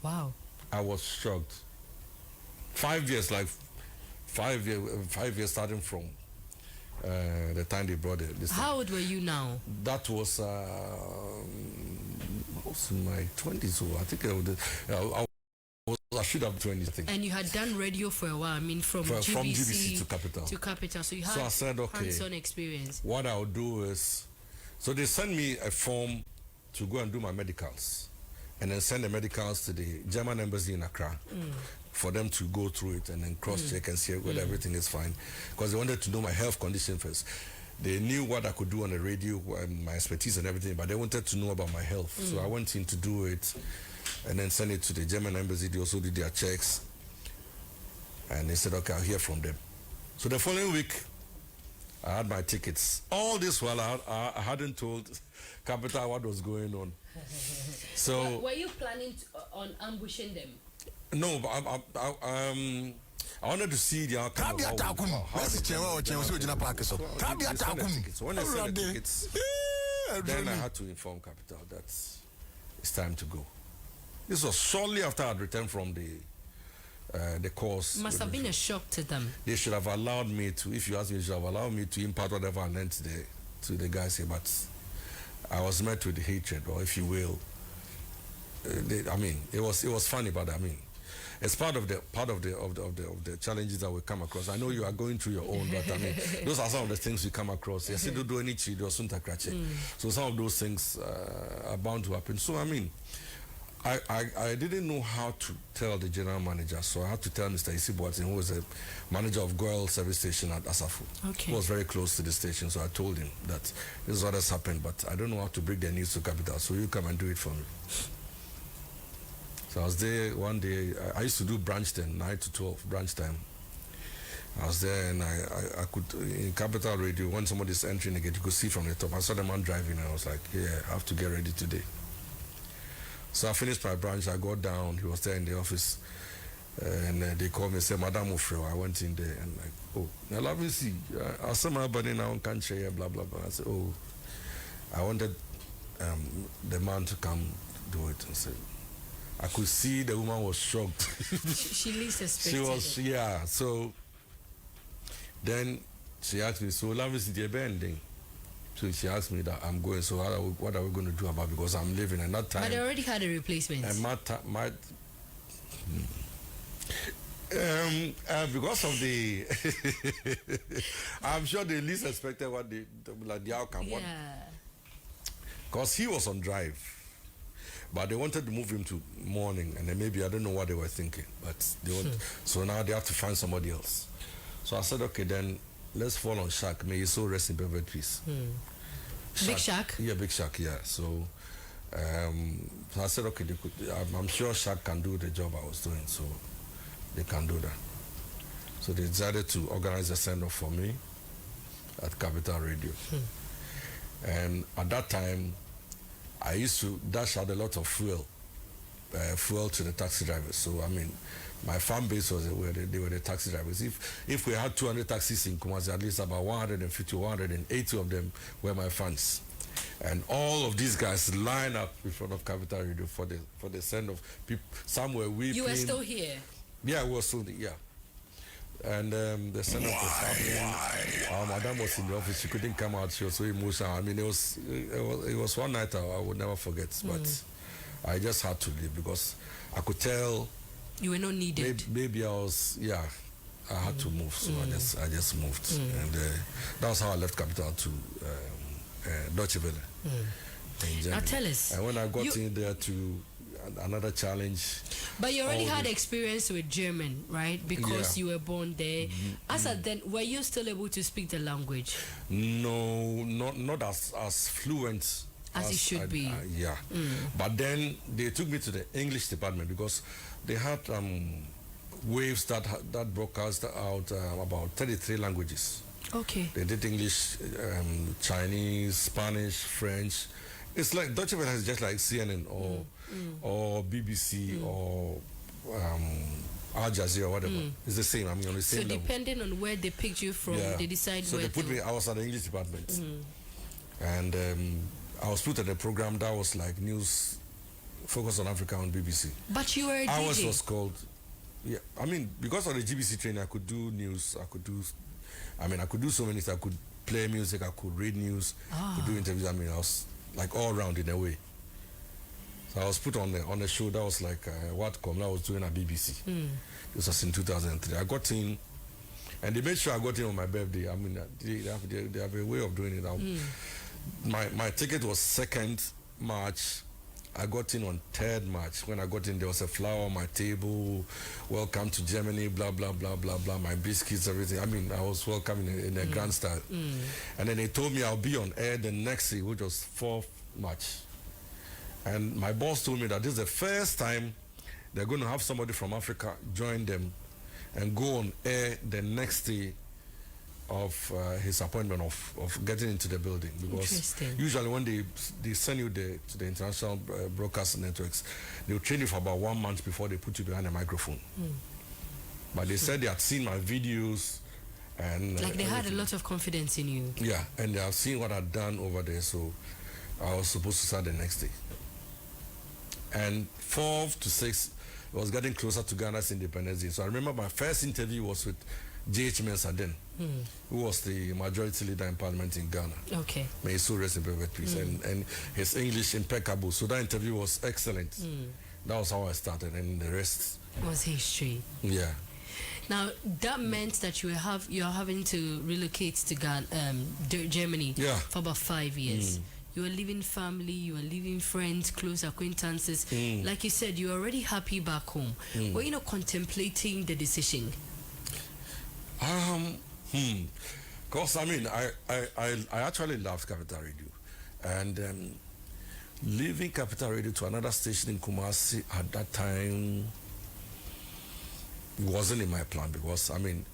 Wow. I was shocked. 5 years, like 5 years starting from the time they brought it. How old were you now? That was in my 20s. So I think I should have 20. I think. And you had done radio for a while. I mean, from GBC to Capital. So you had I said, okay, hands-on experience. What I'll do is, so they sent me a form to go and do my medicals, and then send the medicals to the German embassy in Accra. For them to go through it and then cross-check and see whether everything is fine. Because they wanted to know my health condition first. They knew what I could do on the radio and my expertise and everything, but they wanted to know about my health. So I went in to do it and then send it to the German embassy. They also did their checks. And they said, okay, I'll hear from them. So the following week, I had my tickets. All this while I hadn't told Capital what was going on. So were you planning on ambushing them? No, but I wanted to see the outcome. When they sent the tickets, then I had to inform Capital that it's time to go. This was shortly after I'd returned from the course. Must have been a shock to them. They should have allowed me to, if you ask me, they should have allowed me to impart whatever I learned to the guys here, but I was met with hatred, or if you will. I mean, it was funny, but I mean, it's part of the challenges that we come across. I know you are going through your own, but I mean, those are some of the things we come across. Yes, you do any cheat or so some of those things are bound to happen. So I mean, I didn't know how to tell the general manager, so I had to tell Mr. Isi Boateng, who was a manager of Goyle service station at Asafo. Okay. He was very close to the station, so I told him that this is what has happened, but I don't know how to break the news to Capital, so you come and do it for me. So I was there one day. I used to do branch time, 9 to 12, branch time. I was there and I could, in Capital Radio, when somebody's entering again, you could see from the top. I saw the man driving and I was like, yeah, I have to get ready today. So I finished my branch, I got down, he was there in the office, and they called me and said, Madam Ofreo. I went in there and like, oh, now Lovin Cee, I saw my buddy now, can't share, blah, blah, blah. I said, oh, I wanted the man to come do it. And said, I could see the woman was shocked. She least suspected. She was, yeah. So then she asked me, so Lovin Cee, the ending. So she asked me that I'm going, so what are we going to do about it? Because I'm leaving at that time. But they already had a replacement. And because of the, I'm sure they least expected what the outcome was. Yeah. Because he was on drive. But they wanted to move him to morning, and then maybe I don't know what they were thinking. But they want, so now they have to find somebody else. So I said, okay, then let's fall on Shaq. May his soul rest in perfect peace. Big Shaq? Yeah, Big Shaq, yeah. So I said, okay, I'm sure Shaq can do the job I was doing, so they can do that. So they decided to organize a send-off for me at Capital Radio. And at that time, I used to dash out a lot of fuel to the taxi drivers. So, I mean, my fan base was they were the taxi drivers. If we had 200 taxis in Kumasi, at least about 150, 180 of them were my fans. And all of these guys line up in front of Capital Radio for the send of people. Somewhere we. You were still here. Yeah, we were still yeah. And the send off was happening. Madam was in the office. She couldn't come out. She was so emotional. I mean, it was one night I would never forget. But I just had to leave because I could tell you were not needed. Maybe I was I had to move, so I just moved, and that was how I left Capital to Deutsche Welle. Now tell us. And when I got in there to another challenge. But you already had experience with German, right? Because you were born there. As at then, were you still able to speak the language? No, not as fluent as it should be. But then they took me to the English department because they had waves that broadcast out about 33 languages. Okay. They did English, Chinese, Spanish, French. It's like Deutsche Welle is just like CNN or BBC or Al Jazeera or whatever. It's the same. I mean, on the same level. So depending on where they picked you from, they decide so where. So they put me. I was at the English department, and I was put at a program that was like news, focused on Africa on BBC. But you were a DJ. Ours was called. Yeah, I mean, because of the GBC training, I could do news. I could do so many things. I could play music. I could read news. I could do interviews. I mean, I was like all round in a way. So I was put on the show that was like Whatcom that I was doing at BBC. This was in 2003. I got in, and they made sure I got in on my birthday. I mean, they have a way of doing it. My ticket was 2nd March. I got in on 3rd March. When I got in, there was a flower on my table. Welcome to Germany, blah, blah, blah, blah, blah. My biscuits, everything. I mean, I was welcome in a grand style. And then they told me I'll be on air the next day, which was 4th March. And my boss told me that this is the first time they're going to have somebody from Africa join them and go on air the next day of his appointment of getting into the building, because usually when they send you to the international broadcast networks, they'll train you for about 1 month before they put you behind a microphone. But they said they had seen my videos and like they had a lot of confidence in you. Yeah, and they have seen what I'd done over there, so I was supposed to start the next day. And 4th to 6th, it was getting closer to Ghana's independence day. So I remember my first interview was with J.H. Mensah then, who was the majority leader in parliament in Ghana. Okay. May he so rest in perfect peace. And his English impeccable. So that interview was excellent. That was how I started, and the rest was history. Yeah. Now that meant that you're having to relocate to Germany for about 5 years. You were leaving family, you were leaving friends, close acquaintances. Like you said, you were already happy back home. Were you not contemplating the decision? Because I mean, I actually loved Capital Radio, and leaving Capital Radio to another station in Kumasi at that time wasn't in my plan, because I mean,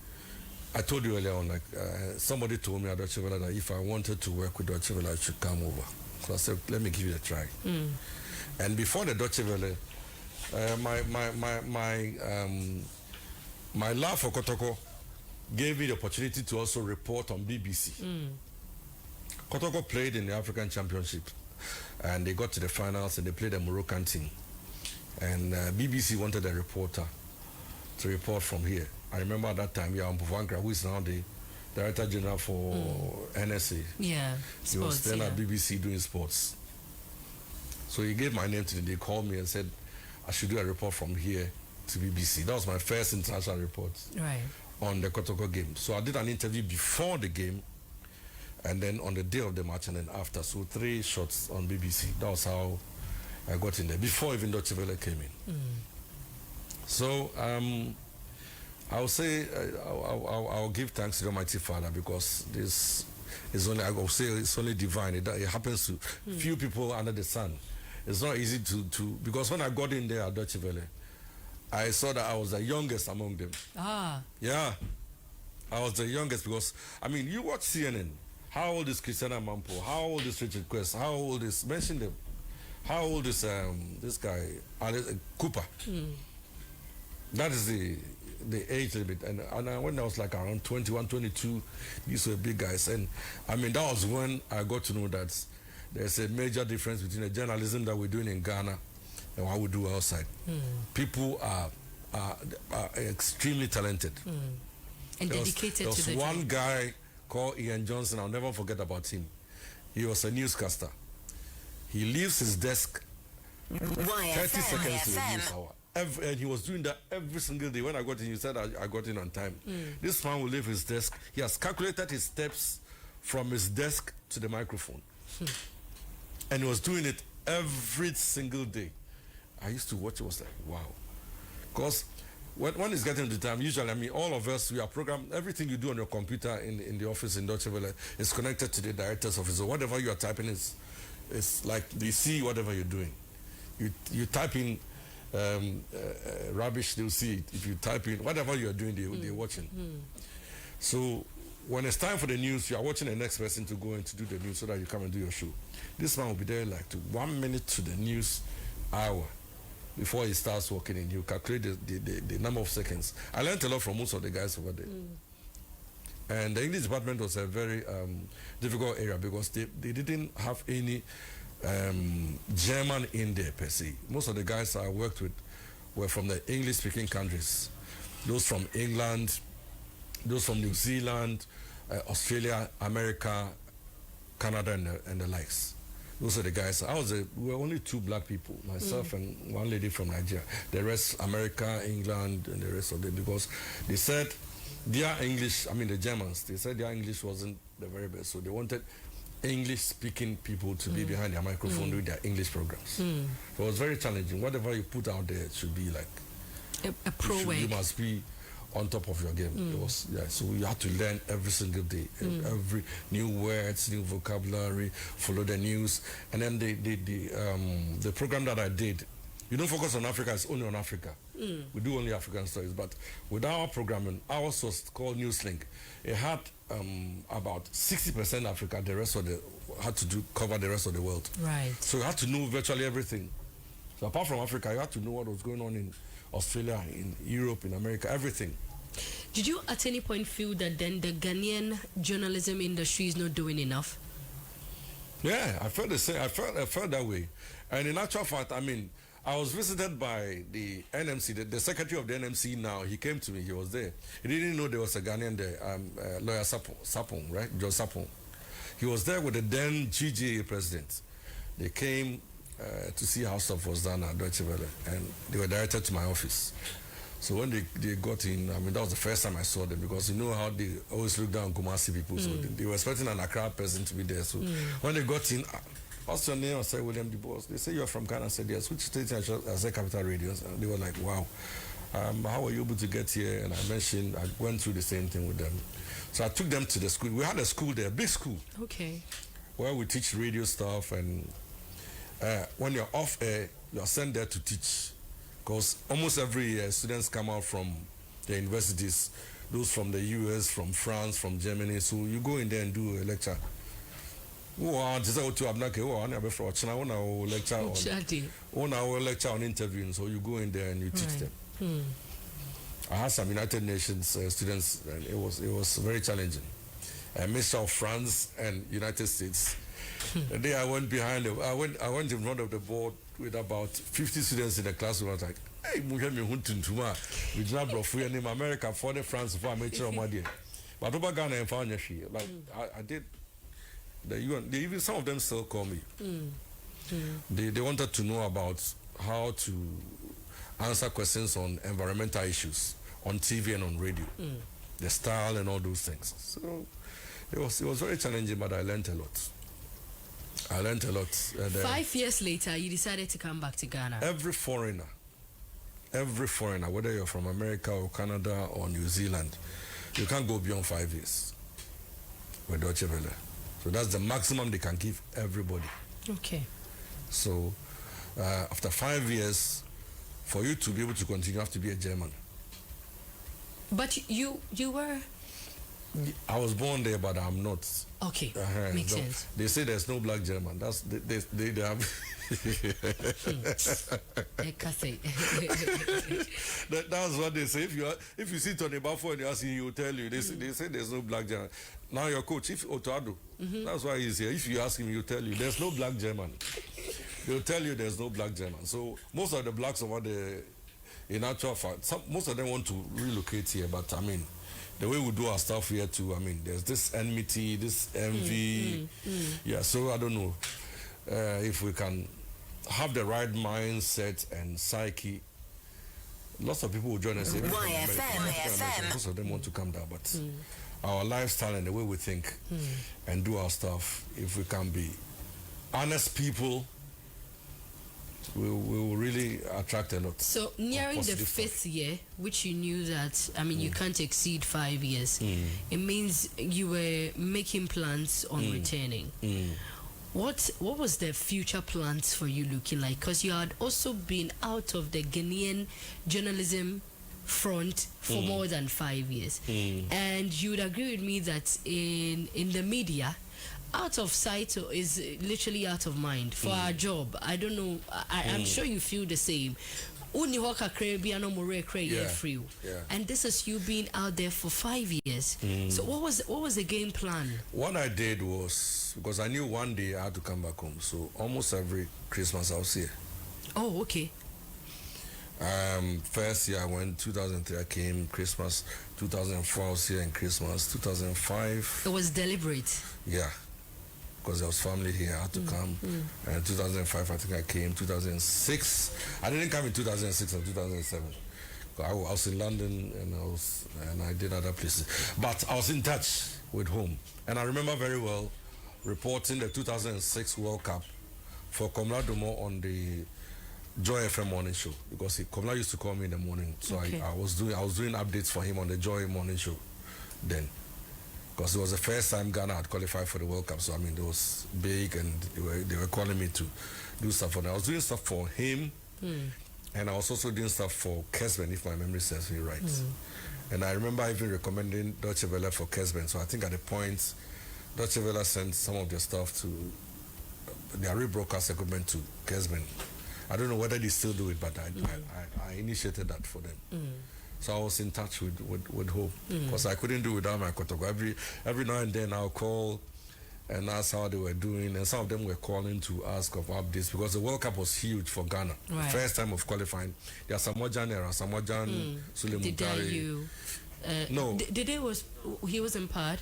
I told you earlier on, like somebody told me at Deutsche Welle that if I wanted to work with Deutsche Welle, I should come over. So I said, let me give it a try. And before the Deutsche Welle, my love for Kotoko gave me the opportunity to also report on BBC. Kotoko played in the African Championship, and they got to the finals, and they played the Moroccan team. And BBC wanted a reporter to report from here. I remember at that time, Mpuvankra, who is now the Director General for NSA. Yeah, he was then at BBC doing sports. So he gave my name to them. They called me and said I should do a report from here to BBC. That was my first international report on the Kotoko game. So I did an interview before the game, and then on the day of the match, and then after. So 3 shots on BBC. That was how I got in there, before even Deutsche Welle came in. So I'll say I'll give thanks to the Almighty Father, because this is only, I will say it's only divine. It happens to few people under the sun. It's not easy to because when I got in there at Deutsche Welle, I saw that I was the youngest among them. Yeah, I was the youngest, because I mean, you watch CNN. How old is Christiana Mampo? How old is Richard Quest? How old is, mention them? How old is this guy Cooper? That is the age limit. And when I was like around 21, 22, these were big guys. And I mean, that was when I got to know that there's a major difference between the journalism that we're doing in Ghana and what we do outside. People are extremely talented. And dedicated to the job. There was one guy called Ian Johnson, I'll never forget about him. He was a newscaster. He leaves his desk 30 seconds to the news hour. And he was doing that every single day. When I got in, he said I got in on time. This man will leave his desk. He has calculated his steps from his desk to the microphone. And he was doing it every single day. I used to watch it, was like, wow. Because when it's getting to time, usually, I mean, all of us, we are programmed, everything you do on your computer in the office in Deutsche Welle is connected to the director's office. So whatever you are typing is like they see whatever you're doing. You type in rubbish, they'll see it. If you type in whatever you're doing, they're watching. So when it's time for the news, you are watching the next person to go in to do the news so that you come and do your show. This man will be there like 1 minute to the news hour before he starts working in. You calculate the number of seconds. I learned a lot from most of the guys over there. And the English department was a very difficult area because they didn't have any German in there per se. Most of the guys I worked with were from the English-speaking countries. Those from England, those from New Zealand, Australia, America, Canada, and the likes. Those are the guys. We were only 2 black people, myself and one lady from Nigeria. The rest, America, England, and the rest of them, because they said their English, I mean the Germans, they said their English wasn't the very best, so they wanted English-speaking people to be behind their microphone doing their English programs. So it was very challenging. Whatever you put out there, it should be like a pro way. You must be on top of your game. It was, so you had to learn every single day, every new words, new vocabulary, follow the news, and then the program that I did, you don't focus on Africa; it's only on Africa. We do only African stories, but with our programming, ours was called Newslink. It had about 60% Africa, the rest of had to cover the rest of the world. Right. So you had to know virtually everything. So apart from Africa, you had to know what was going on in Australia, in Europe, in America, everything. Did you at any point feel that then the Ghanaian journalism industry is not doing enough? Yeah, I felt the same. I felt that way. And in actual fact, I mean, I was visited by the NMC, the secretary of the NMC now. He came to me, he was there. He didn't know there was a Ghanaian there, lawyer Sapong, right? Joe Sapong. He was there with the then GGA president. They came to see how stuff was done at Deutsche Welle, and they were directed to my office. So when they got in, I mean, that was the first time I saw them, because you know how they always look down on Kumasi people, so they were expecting an Accra person to be there. So when they got in, what's your name? I said, William DuBois. They say, you're from Ghana. I said, yes. Which station? I said, Capital Radio. And they were like, wow. How were you able to get here? And I went through the same thing with them. So I took them to the school. We had a school there, a big school. Okay. Where we teach radio stuff, and when you're off air, you're sent there to teach. Because almost every year, students come out from the universities, those from the US, from France, from Germany. So you go in there and do a lecture. Lecture on interviewing. So you go in there and you teach them. I had some United Nations students, and it was very challenging. A mixture of France and United States. The day I went I went in front of the board with about 50 students in the classroom. I was like, hey, we just brought free in America for the France for amateur media. But over Ghana and found like I did. Even some of them still call me. They wanted to know about how to answer questions on environmental issues on TV and on radio, the style and all those things. So it was very challenging, but I learned a lot. 5 years later, you decided to come back to Ghana. Every foreigner, whether you're from America or Canada or New Zealand, you can't go beyond 5 years with Deutsche Welle. So that's the maximum they can give everybody. Okay. So after 5 years, for you to be able to continue, you have to be a German. But you were I was born there, but I'm not. Okay, makes sense. They say there's no black German. That's they have. That's what they say. If you sit on the buffer and you ask him, he will tell you. They say there's no black German. Now your coach, if Otoado, that's why he's here. If you ask him, he'll tell you there's no black German. He'll tell you there's no black German. So most of the blacks over there, in actual fact, most of them want to relocate here. But I mean, the way we do our stuff here too, I mean, there's this enmity, this envy. Yeah, so I don't know if we can have the right mindset and psyche. Lots of people will join us. Most of them want to come down, but our lifestyle and the way we think and do our stuff, if we can be honest people, we will really attract a lot. So nearing the 5th year, which you knew that, I mean, you can't exceed 5 years, it means you were making plans on returning. What was the future plans for you looking like? Because you had also been out of the Ghanaian journalism front for more than 5 years. And you would agree with me that in the media, out of sight is literally out of mind for our job. I don't know. I'm sure you feel the same. And this is you being out there for 5 years. So what was the game plan? What I did was, because I knew one day I had to come back home, so almost every Christmas I was here. Oh, okay. First year I went, 2003 I came, Christmas. 2004 I was here in Christmas. 2005. It was deliberate. Yeah. Because there was family here, I had to come. And 2005, I think I came. 2006, I didn't come in 2006 and 2007. I was in London and I did other places. But I was in touch with home. And I remember very well reporting the 2006 World Cup for Komla Domo on the Joy FM morning show. Because Komla used to call me in the morning. So I was doing updates for him on the Joy morning show then. Because it was the first time Ghana had qualified for the World Cup. So, I mean, it was big and they were calling me to do stuff for them. I was doing stuff for him and I was also doing stuff for Kesben, if my memory serves me right. And I remember even recommending Deutsche Welle for Kesben. So I think at the point, Deutsche Welle sent some of their stuff to their rebroadcast equipment to Kesben. I don't know whether they still do it, but I initiated that for them. So I was in touch with Hope because I couldn't do it without my Kotoko. Every now and then I'll call and ask how they were doing, and some of them were calling to ask of updates because the World Cup was huge for Ghana. Right. First time of qualifying. There's Samojan era, Samojan, Sulemutari. No. He was in part.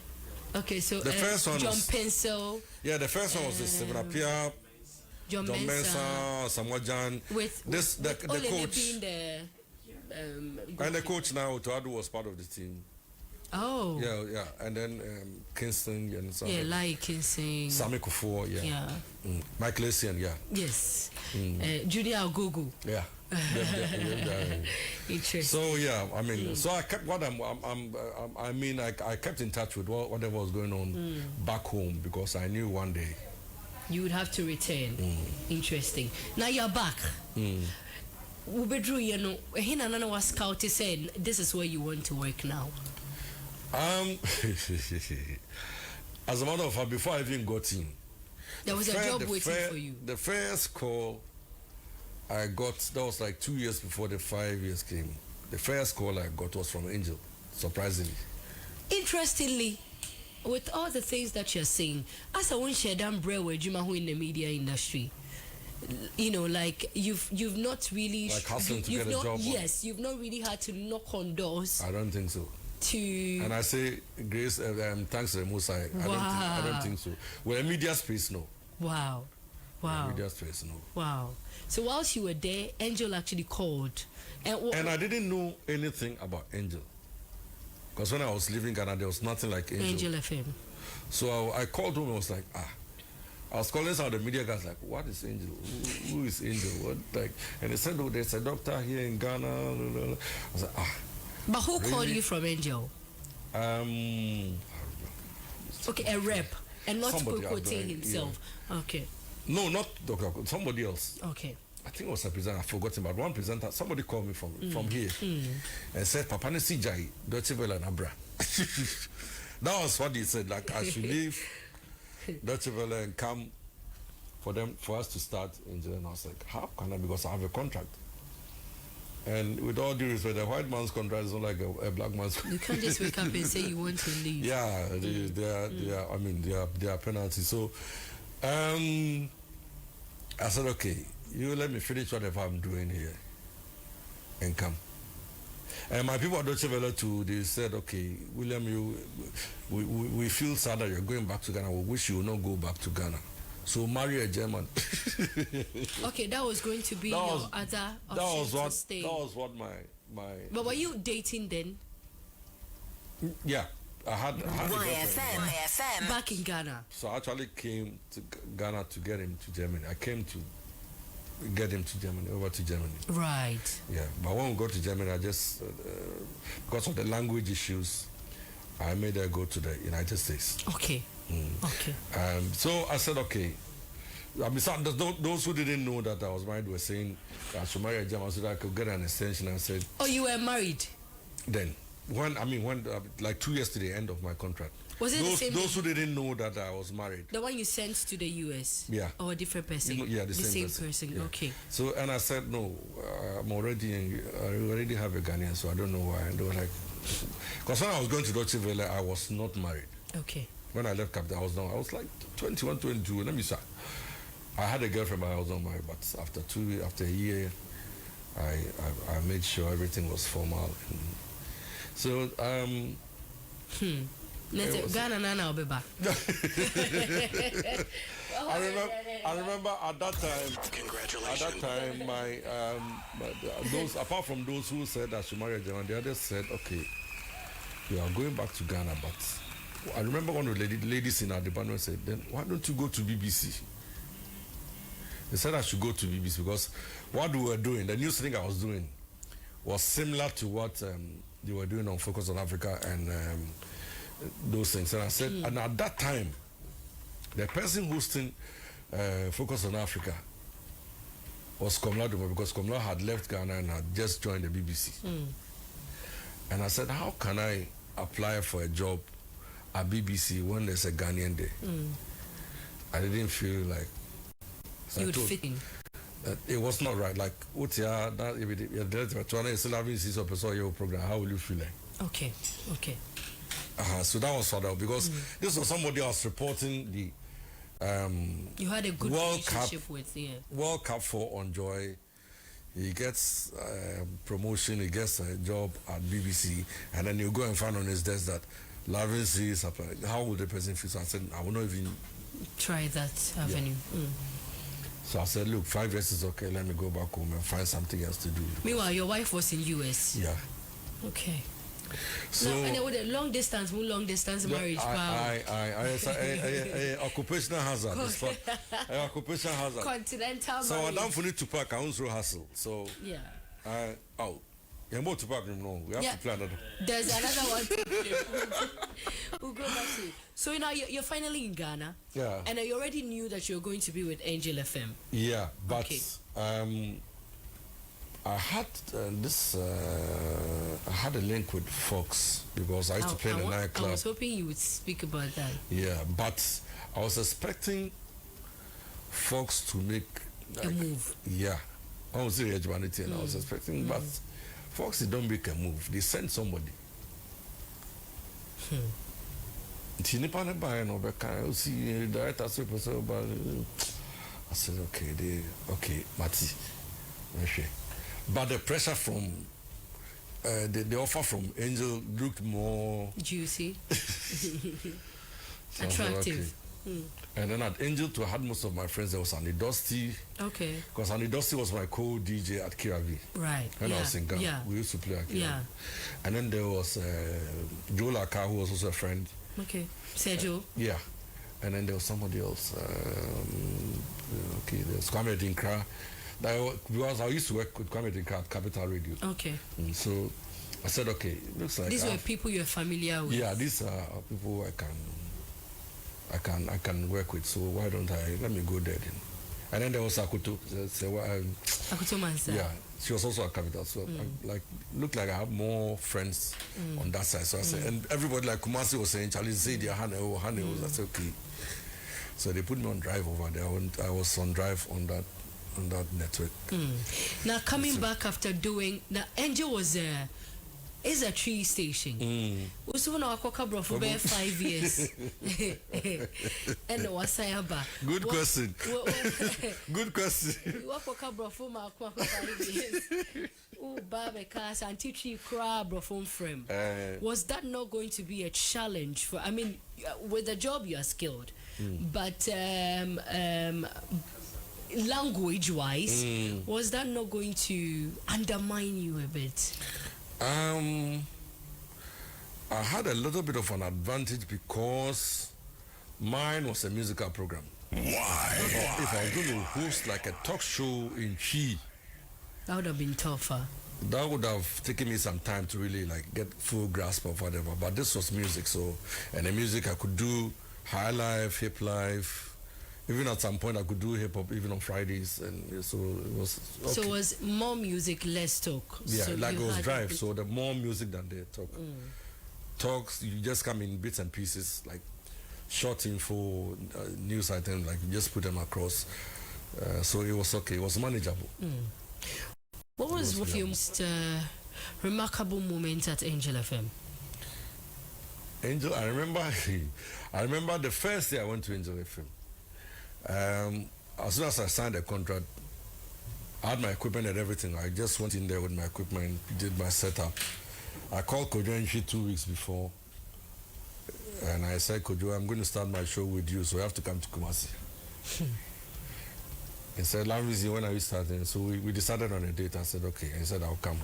Okay, so the first one John was, Pencil. Yeah, the first one was the Stephen Appiah, John Mensah, Samojan. With the coach. Being and the coach now, Toadu was part of the team. Oh. Yeah. And then Kingston and something. Yeah, like Kingston. Sami Kufuor, yeah. Mike Lessian, yeah. Yes. Julia Ogogo. Yeah. Interesting. So yeah, I mean, so I kept what I kept in touch with whatever was going on back home because I knew one day you would have to return. Interesting. Now you're back. Ubedru, you know, Hinanana was scouted saying this is where you want to work now. As a matter of fact, before I even got in, there was a job waiting for you. The first call I got, that was like 2 years before the 5 years came. The first call I got was from Angel, surprisingly. Interestingly, with all the things that you're saying, as I won't share that bread in the media industry, you know, like you've not really like hustling to get a job. Yes, you've not really had to knock on doors. I don't think so. And I say grace, thanks to the Most High. I don't think so. Well, media space, no. Wow. Media space, no. Wow. So whilst you were there, Angel actually called, and I didn't know anything about Angel because when I was leaving Ghana, there was nothing like Angel FM. So I called him and was like, I was calling some of the media guys like, what is Angel? Who is Angel? What like? And they said, oh, there's a doctor here in Ghana. I was like, But who called you from Angel? Okay, a rep, and not Kwaku Oteng himself. Yeah. Okay. No, not Dr. Somebody else. Okay. I think it was a presenter. I've forgotten, but one presenter. Somebody called me from here and said, "Papa, ne si jai Deutsche Welle and Abra." That was what he said. Like I should leave Deutsche Welle and come for us to start in July. And I was like, how can I? Because I have a contract. And with all due respect, a white man's contract is not like a black man's contract. You can't just wake up and say you want to leave. Yeah, there are penalties. So I said, okay, you let me finish whatever I'm doing here and come. And my people at Deutsche Welle too, they said, okay, William, we feel sad that you're going back to Ghana. We wish you would not go back to Ghana. So marry a German. Okay, that was going to be your other option to stay. That was what my. But were you dating then? Yeah, I had YFM back in Ghana. So I actually came to Ghana to get him to Germany. I came to get him to Germany, over to Germany. Right. Yeah, but when we got to Germany, I just because of the language issues, I made her go to the United States. Okay. Okay. So I said, okay. I mean, those who didn't know that I was married were saying I should marry a German so that I could get an extension. I said, oh, you were married? Then, like 2 years to the end of my contract. Was it those who didn't know that I was married? The one you sent to the US? Yeah. Or a different person? Yeah, the same person. Yeah. Okay. So, and I said, no, I already have a Ghanaian, so I don't know why. And they were like, because when I was going to Deutsche Welle, I was not married. Okay. When I left Capital, I was like 21, 22. Let me say, I had a girlfriend, but I was not married. But after a year, I made sure everything was formal. So, Ghana Nana will be back. I remember at that time. Congratulations. At that time, those apart from those who said I should marry a German, the others said, okay, you are going back to Ghana, but I remember one of the ladies in our department said, then why don't you go to BBC? They said I should go to BBC because what we were doing, the news thing I was doing, was similar to what they were doing on Focus on Africa and those things. And I said, and at that time, the person hosting Focus on Africa was Komla Duma, because Komla had left Ghana and had just joined the BBC. And I said, how can I apply for a job at BBC when there's a Ghanaian there? I didn't feel like you would fit in. It was not right. Like, Utia, that if you're still having this program, how will you feel like? Okay. So that was sort of because this was somebody else reporting the you had a good relationship with World Cup for Enjoy. He gets promotion, he gets a job at BBC, and then you go and find on his desk that Lovin Cee is applying. How would the person feel? So I said, I will not even try that avenue. So I said, look, 5 years is okay, let me go back home and find something else to do. Meanwhile, your wife was in US. Yeah. Okay. So and with a long distance marriage. Occupational hazard. Occupational hazard. Continental so marriage. So I don't need to pack. I also hustle. So yeah. You're more to pack. No, we have to plan that. There's another one. We'll go back to it. So now you're finally in Ghana. Yeah. And you already knew that you're going to be with Angel FM. Yeah, but I had I had a link with Fox because I used to play in a nightclub. I was hoping you would speak about that. Yeah, but I was expecting Fox to make a move. Yeah, I was serious humanity, and I was expecting, but Fox they don't make a move. They send somebody. I said, okay, Mati. But the pressure from the offer from Angel looked more juicy, attractive. And then at Angel, I had most of my friends. There was Annie Dusty. Okay. Because Annie Dusty was my co-DJ at Kiravi. Right. When I was in Ghana. Yeah. We used to play at Kiravi. Yeah. And then there was Joe Laka, who was also a friend. Okay. Sergio. Yeah. And then there was somebody else. There was Kwame Dinkra. Because I used to work with Kwame Dinkra at Capital Radio. Okay. So I said, okay, it looks like these were people you're familiar with. Yeah, these are people I can work with. So why don't let me go there then? And then there was Akuto. Akuto Mansa. Yeah, she was also a capital. So like, looked like I have more friends on that side. So I said, and everybody like Kumasi was saying, Charlie Zadia, Hane. I said, okay. So they put me on drive over there. I was on drive on that network. Now coming back after doing, now Angel was is a tree station. Also no akoka for 5 years. And wasayaba. Good question. Good question. Akoka bro for 5 years. Oh babe cast and teach crab bro from frame. Was that not going to be a challenge for, I mean, with the job you are skilled, but language wise, was that not going to undermine you a bit? I had a little bit of an advantage because mine was a musical program. Why? If I was going to host like a talk show in Chi, that would have been tougher. That would have taken me some time to really like get full grasp of whatever. But this was music, so, and the music I could do high life, hip life. Even at some point I could do hip hop even on Fridays, and so it was. Okay. So it was more music, less talk. Yeah, so like it was drive. So the more music than the talk. Talks, you just come in bits and pieces, like short info, news items, like you just put them across. So it was okay. It was manageable. What was your most remarkable moment at Angel FM? Angel, I remember the first day I went to Angel FM. As soon as I signed the contract, I had my equipment and everything. I just went in there with my equipment, did my setup. I called Kojo 2 weeks before, and I said, Kojo, I'm going to start my show with you, so you have to come to Kumasi. He said, Lovin, when are you starting? So we decided on a date. I said, okay. And he said, I'll come.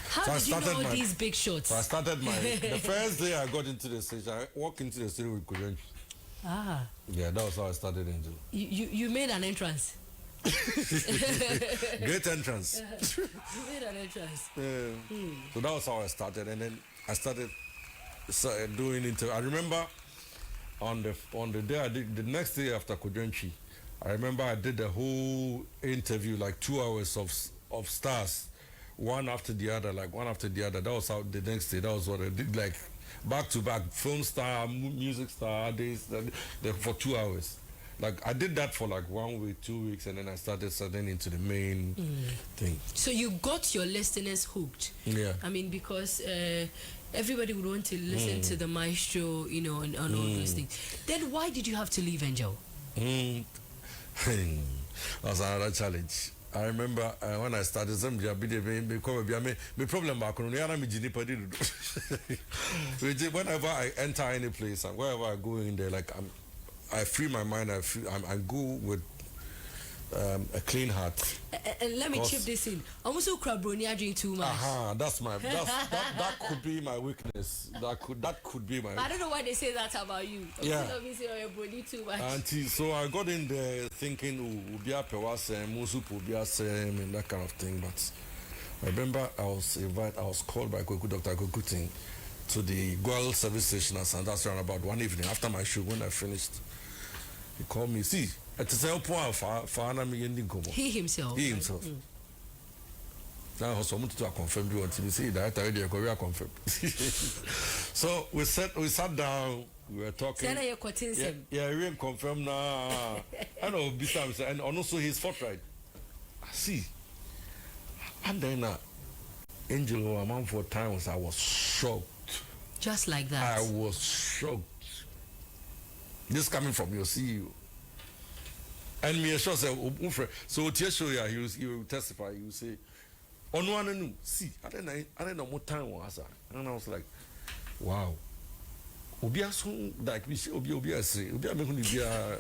How did you know these big shots? So I started the first day I got into the stage, I walked into the studio with Kojo. Yeah, that was how I started Angel. You made an entrance. Great entrance. You made an entrance. So that was how I started, and then I started doing interview. I remember on the day I did, the next day after Kojenchi, I remember I did the whole interview, like 2 hours of stars, one after the other. That was how the next day. That was what I did, like back to back, film star, music star, days for 2 hours. Like I did that for like 1 week, 2 weeks, and then I started into the main thing. So you got your listeners hooked. Yeah. I mean, because everybody would want to listen to the maestro, you know, and all those things. Then why did you have to leave Angel? That's another challenge. I remember when I started, whenever I enter any place and wherever I go in there, like I free my mind. I go with a clean heart. And let me chip this in. I'm also crabroni. I drink too much. That could be my weakness. That could be my. I don't know why they say that about you. Yeah. Too much. So I got in there thinking, and that kind of thing. But I remember I was called by Dr. Kwaku Oteng to the Goal service station at Sanders around about one evening after my show. When I finished, he called me. See, at the same point, he himself. Now I was to confirm you until you see that I already confirmed. So we sat down. We were talking. Yeah, we confirmed now. I know, besides, and also he's forthright. See, and then Angel, a man for times, I was shocked. Just like that. I was shocked. This coming from your CEO. And me sure say, so show ya, he will testify. He will say, on one and see, I don't know what time was that. And I was like, wow. Obia so like we Obia say, Obia me huni bia.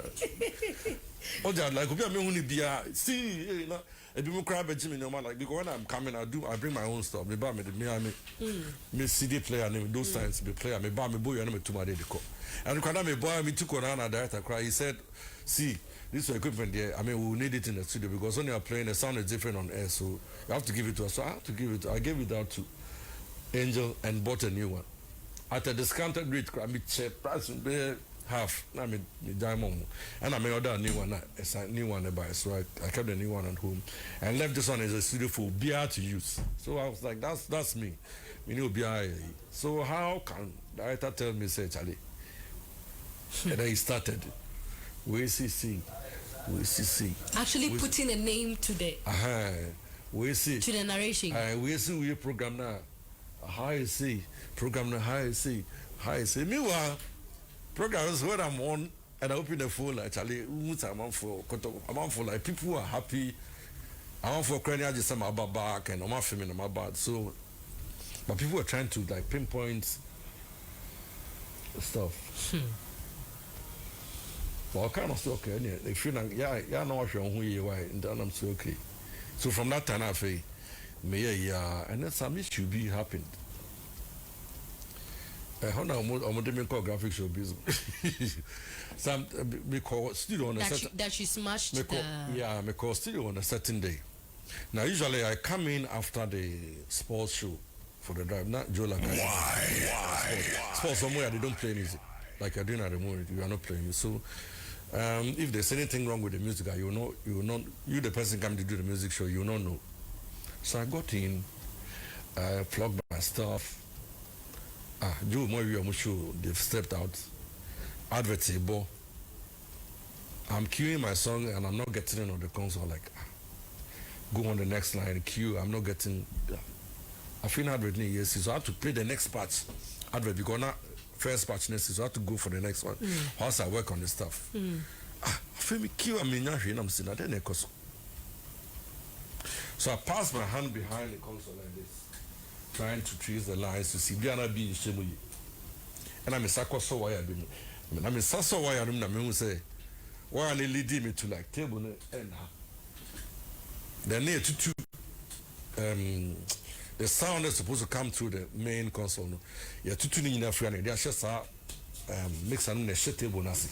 Oja like Obia me huni bia. See, you know, a bit crab at Jimmy no man like because when I'm coming, I bring my own stuff. Me buy me CD player name those times be player. Me buy me boy and me to my dedico. And when me boy me took on another director cry. He said, see. This equipment there, I mean, we will need it in the studio because when you are playing, the sound is different on air, so you have to give it to us. So I have to give it. I gave it out to Angel and bought a new one at a discounted rate. I mean, cheap price. half. I mean, diamond, and I made order a new one. A new one by, so I kept the new one at home, and left this one as a studio for beer to use. So I was like, that's me. We knew beer. So how can the director tell me say Charlie? And then he started. We see. Actually putting a name to the. We see. To the narration. We see we program now. How you see program now? How you see. Meanwhile, programs when I'm on and I open the phone like Charlie, I'm on for like people who are happy. I'm on for crying. I just say my back and I'm not feeling my bad. So, but people are trying to like pinpoint stuff. Well, kind of still okay. They feel like yeah, know what you're who you are, and then I'm still okay. So from that time I feel, and then some issue be happened. How now I'm doing graphic show business. Some we call studio on a certain that you smashed yeah, me call studio on a certain day. Now usually I come in after the sports show for the drive. Not Joe like why? Sports somewhere they don't play music. Like you're doing at the moment, you are not playing. So if there's anything wrong with the music, you will not the person coming to do the music show, you will not know. So I got in, plugged my stuff. Joe Moyo show, they've stepped out. Advertable. I'm queuing my song and I'm not getting it on the console. Like, go on the next line, queue. I'm not getting. I feel advert yes, so I have to play the next patch. Advert because not first patch next, so I have to go for the next one. Whilst I work on the stuff. I feel me queue. I'm saying that then so I pass my hand behind the console like this, trying to trace the lines to see Biana be in Shemuyi. And I'm a sacco so why I been. I'm a sasso why I don't say, why are they leading me to like table and then near to the sound is supposed to come through the main console. No, yeah, to tuning in Africa, they are just mix and a shit table nasi.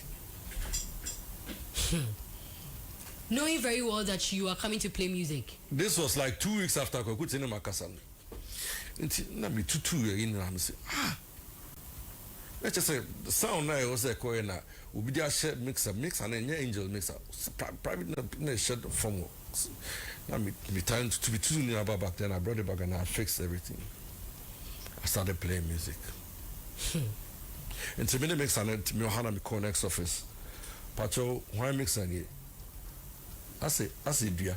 Knowing very well that you are coming to play music. This was like 2 weeks after I could tell Makasan. And me 2 in and say, let's just say the sound now was a coina, will be just shared mix and an angel mixer, private shed from. Now me time to be too near back then. I brought it back and I fixed everything. I started playing music. And to me, the mix and me Hana me call next office. Pacho, why mix and I say beer.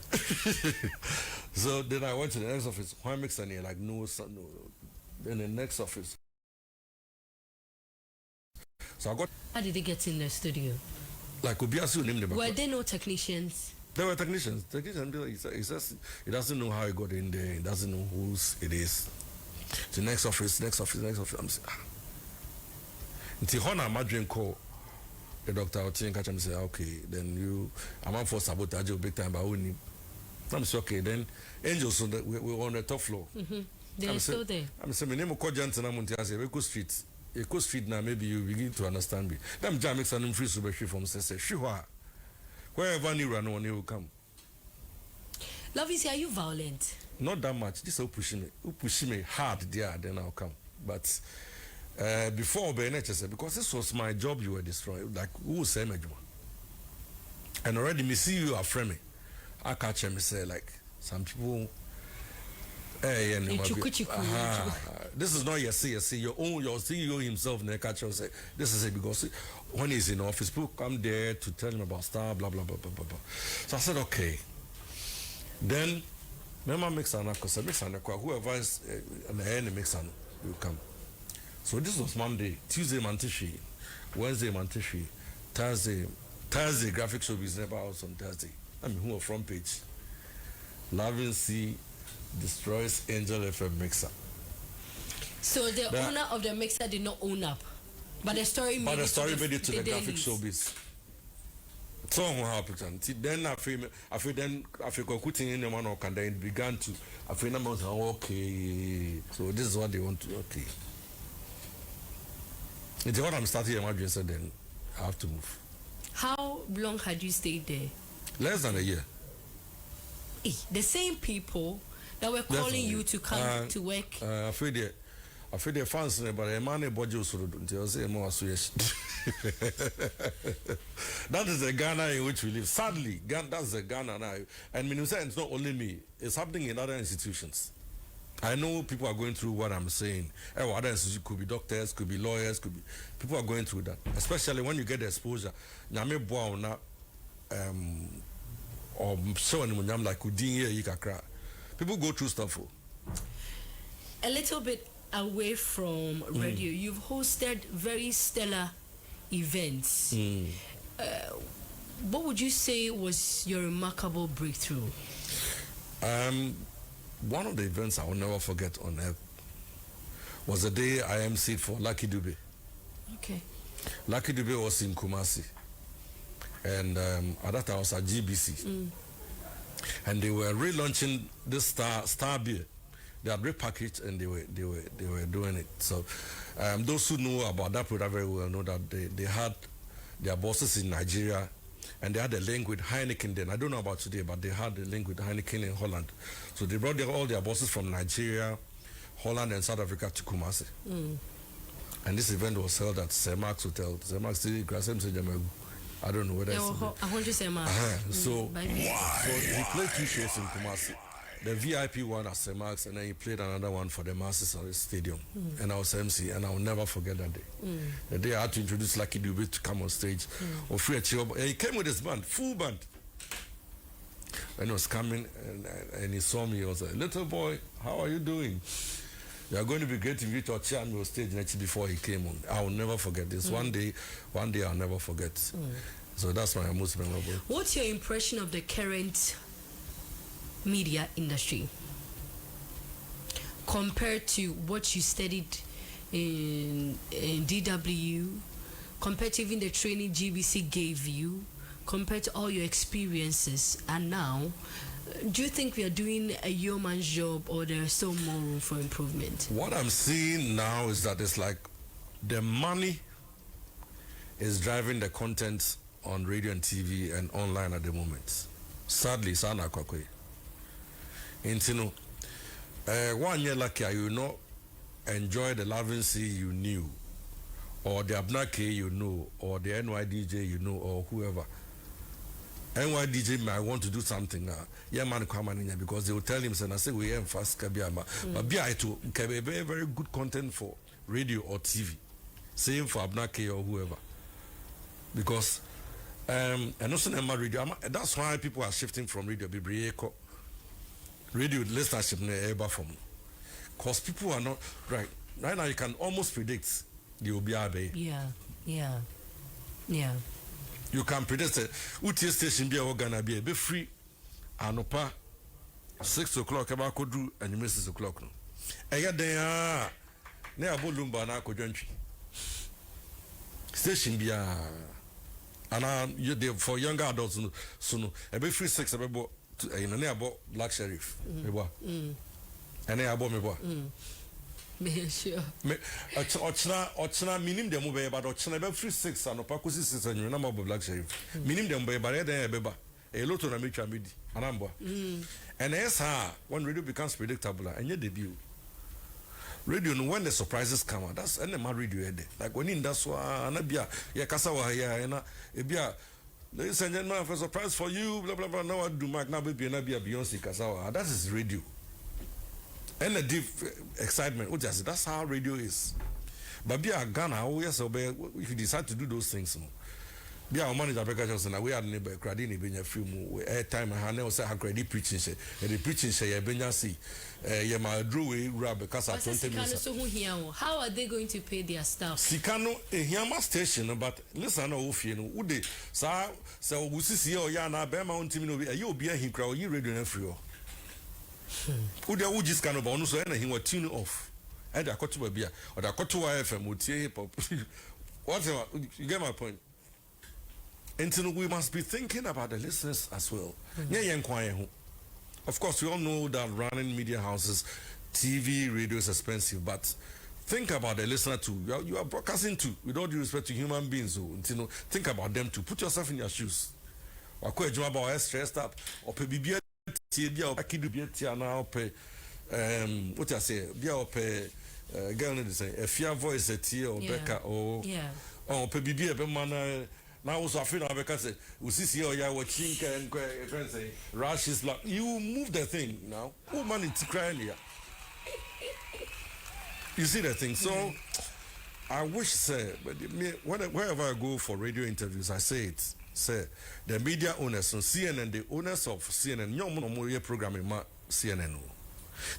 So then I went to the next office. Why mix and like no. Then the next office. So I got. How did they get in the studio? Like Obiasu named them. Were there no technicians? There were technicians. He doesn't know how he got in there. He doesn't know whose it is. The next office. I'm saying, until Hona Madrid call the doctor out and catch him and say, okay, then I'm on for sabotage big time, but I wouldn't. I'm saying, okay, then Angels, we're on the top floor. They're still there. I'm saying, my name is Kojantan, I'm on the Street. Eco Street now, maybe you begin to understand me. Them jam makes an free super from say, Shua. Wherever you run on, you will come. Lovin Cee, are you violent? Not that much. This will push me hard there, then I'll come. But before BNH, because this was my job, you were destroying. Like, who will say my job? And already, me see you are framing. I catch him and say, like, some people. Hey, this is not your CEO. Your CEO himself, catch him and say, this is it because when he's in office, people come there to tell him about stuff, blah, blah, blah, blah, blah, blah. So I said, okay. Then, remember mix an whoever is an enemy mix an will come. So this was Monday, Tuesday Mantishi, Wednesday Mantishi, Thursday graphic show is never out on Thursday. I mean, who are front page? Lovin Cee destroys Angel FM mixer. So the owner of the mixer did not own up, but the story made it to the graphic showbiz. So what happened? Then I feel quitting in the one or can then began to I feel okay. So this is what they want to okay. It's what I'm starting imagining, so then I have to move. How long had you stayed there? Less than a year. The same people that were calling you to come to work. I I feel the fans, but a man budget until say more Swiss. That is the Ghana in which we live. Sadly, that's the Ghana now. And Minusa, it's not only me, it's happening in other institutions. I know people are going through what I'm saying. Other institutions could be doctors, could be lawyers, could be people are going through that. Especially when you get the exposure. Or someone like people go through stuff. A little bit away from radio, you've hosted very stellar events. What would you say was your remarkable breakthrough? One of the events I will never forget on earth was the day I emceed for Lucky Dube. Okay. Lucky Dube was in Kumasi, and at that time I was at GBC, and they were relaunching this Star beer. They had repackaged and they were doing it. So those who know about that product very well know that they had their bosses in Nigeria, and they had a link with Heineken then. I don't know about today, but they had a link with Heineken in Holland. So they brought all their bosses from Nigeria, Holland, and South Africa to Kumasi. And this event was held at SH0CKED Hotel. SH0CKED, I don't know whether it's... So he played 2 shows in Kumasi. The VIP one at SH0CKED, and then he played another one for the masses at the stadium. And I was MC, and I will never forget that day. The day I had to introduce Lucky Dube to come on stage. And he came with his band, full band. And he was coming, and he saw me. He was like, "Little boy, how are you doing? You are going to be great if you to cheer me on stage next before he came on." I will never forget this. One day I'll never forget. So that's my most memorable. What's your impression of the current media industry compared to what you studied in DW, compared to even the training GBC gave you, compared to all your experiences, and now, do you think we are doing a yeoman's job, or there's still more room for improvement? What I'm seeing now is that it's like the money is driving the content on radio and TV and online at the moment. Sadly, Sana Kwakwe. And 1 year lucky, you know, enjoy the Lovin Cee you knew, or the Abena Kay you know, or the NY DJ you know, or whoever. NY DJ might want to do something. Yeah, man, come on in here, because they will tell him, I say, we ain't fast, but be I to very, very good content for radio or TV. Same for Abena Kay or whoever. Because, and also radio, that's why people are shifting from radio. Radio listenership never from, because people are not right now. You can almost predict the Obiabe. Yeah. You can predict it. UT station be gonna be free. Anopa 6 o'clock about could do and you miss 6 o'clock. There near Bolumba na Kodjantri station be and for younger adults soon a be free 6 about about Black Sheriff. And then about me sure. Ochna minim dem be but ochna be free 6 and opakusi 6 and you number Black Sheriff. Minim dem be but then beba a lot on a mecha midi anamba. And yes when radio becomes predictable and your debut. Radio when the surprises come out, that's any radio like when in that's why anabia ya kasawa ya na ebia. Ladies and gentlemen, for a surprise for you, blah blah blah. Now I do Mac now baby and be a Beyonce Kasawa. That is radio. And the deep excitement. That's how radio is. But be a Ghana, yes, if you decide to do those things, be our manager Johnson. We are neighbor Cradini being a few more airtime. I never say how credit preaching say. The preaching say Benya see. My drew rub because I 20 minutes. How are they going to pay their staff? Sikano a Yama station, but listen, would they? So we see oh yeah na Bema on Timino. You be a crowd. You radio and free. Would they just kind of bonus and he was tune off. And I got to a beer or I got to FM would say hip hop. Whatever, you get my point. And so we must be thinking about the listeners as well. Of course, we all know that running media houses, TV, radio is expensive, but think about the listener too. You are broadcasting too, with all due respect to human beings. So, think about them too. Put yourself in their shoes. Or stressed up, or pay BBA, or Lucky Dube, now pay, what I say, be girl is saying a fear voice at here or Becca or Pebibi Bemana. Now also I feel because we see or ya watching and say Rush is like you move the thing now. Oh man it's crying here. You see that thing. So I wish say but wherever I go for radio interviews I say it. Say the media owners on CNN, the owners of CNN, young programming CNN.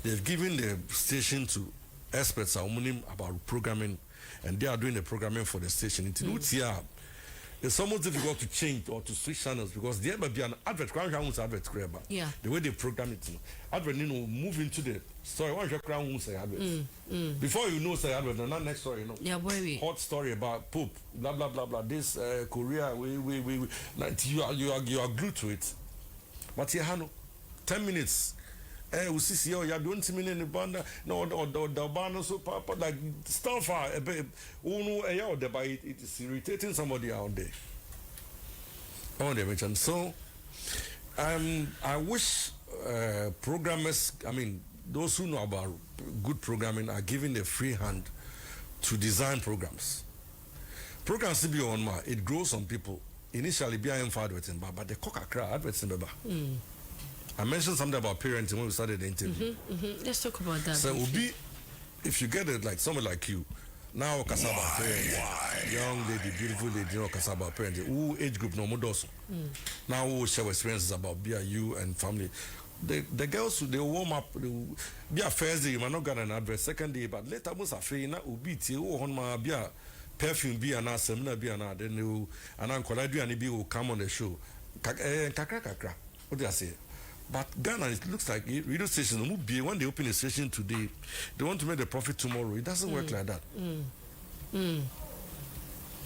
They've given the station to experts about programming, and they are doing the programming for the station. It's almost difficult to change or to switch channels because there might be an advert. Yeah. The way they program it, advert, move into the story. One crown won't say advert. Before you know, say advert. Not next story, Yeah, boy. Hot story about Pope. Blah blah blah blah. This Korea. We. Like you are glued to it. But here, 10 minutes. We see you don't mean in the band. No, the band so like stuff. It is irritating somebody out there. So, I wish programmers. I mean, those who know about good programming are given a free hand to design programs. Programs to be on it grows on people. Initially, be advertising, but the coca advertising. I mentioned something about parenting when we started the interview. Let's talk about that. So, if you get it like someone like you, now Kasaba parenting, young lady, beautiful lady, Kasaba parenting, who age group no more does. Now who share experiences about you and family. The girls they warm up, be a first day, you might not get an advert, second day, but later most are free na ubi ti on my beer. Perfume be an seminar be an then you and Uncle Adu and be will come on the show. Kakra. What do I say? But Ghana, it looks like radio stations will be when they open a station today, they want to make the profit tomorrow. It doesn't work like that.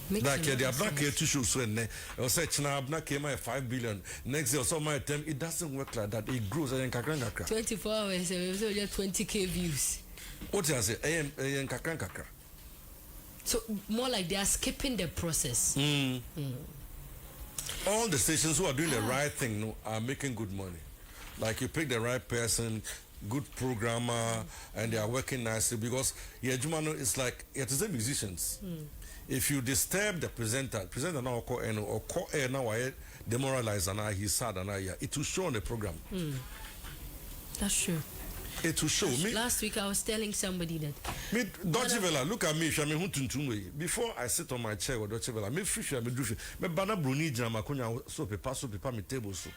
Like the Abena Kay 2 shows when or say Abena Kay 5 billion next year or some time. It doesn't work like that. It grows. 24 hours, so just 20K views. What do I say? So more like they are skipping the process. All the stations who are doing the right thing are making good money. Like you pick the right person, good programmer, and they are working nicely because it's like it is the musicians. If you disturb the presenter now call now demoralize and he's sad and it will show on the program. That's true. It will show me. Last week I was telling somebody that. Me Deutsche Welle, look at me. If I'm before I sit on my chair with Deutsche Welle, me free. Me bana bruni jama kunya so paper me table so.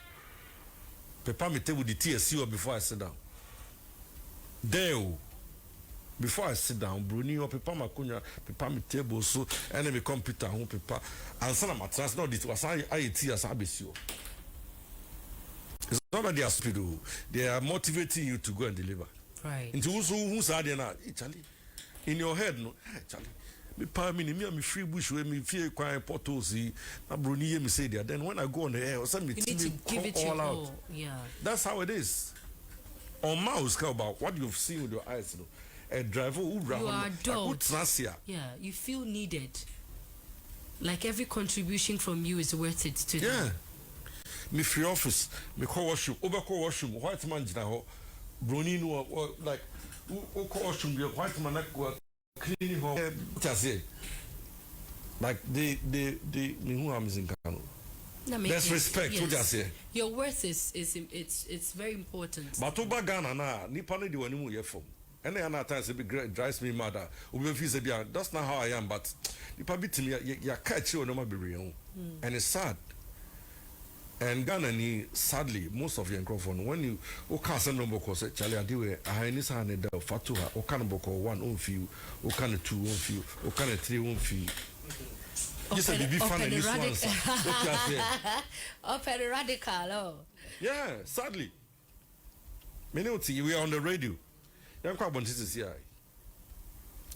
Paper me table the TSC before I sit down. There, before I sit down, bruni or paper makunya paper me table so and then me computer home paper and some matras not it was I as abesio. It's not that they are speed, they are motivating you to go and deliver. Right. Into who's adding now, Charlie. In your head, no, Charlie. Me pa me free bush where me fear quiet portals. Na bruni me say there. Then when I go on the air, or some me you need to give it all out. Yeah. That's how it is. On mouse about what you've seen with your eyes, a driver who you are adult. Yeah, you feel needed. Like every contribution from you is worth it to them. Me free office, me call washroom, white man jina bruni no like who call washroom, white man cleaning ho. Like the who am in Kano. There's respect. Yes. What you say? Your worth it's very important. But over Ghana na nipa no de wani mu ye from. And then at times it drives me mad. That's not how I am. But nipa bit me ya catch you no ma be real. And it's sad. And Ghana ni sadly most of your microphone when you can't send number call say Charlie Adiwe I need to hand it fatuha o can book 1 on few o can 2 on few o can 3 on few. You said be fun in this one. Up at the radical, oh. Yeah, sadly. We are on the radio.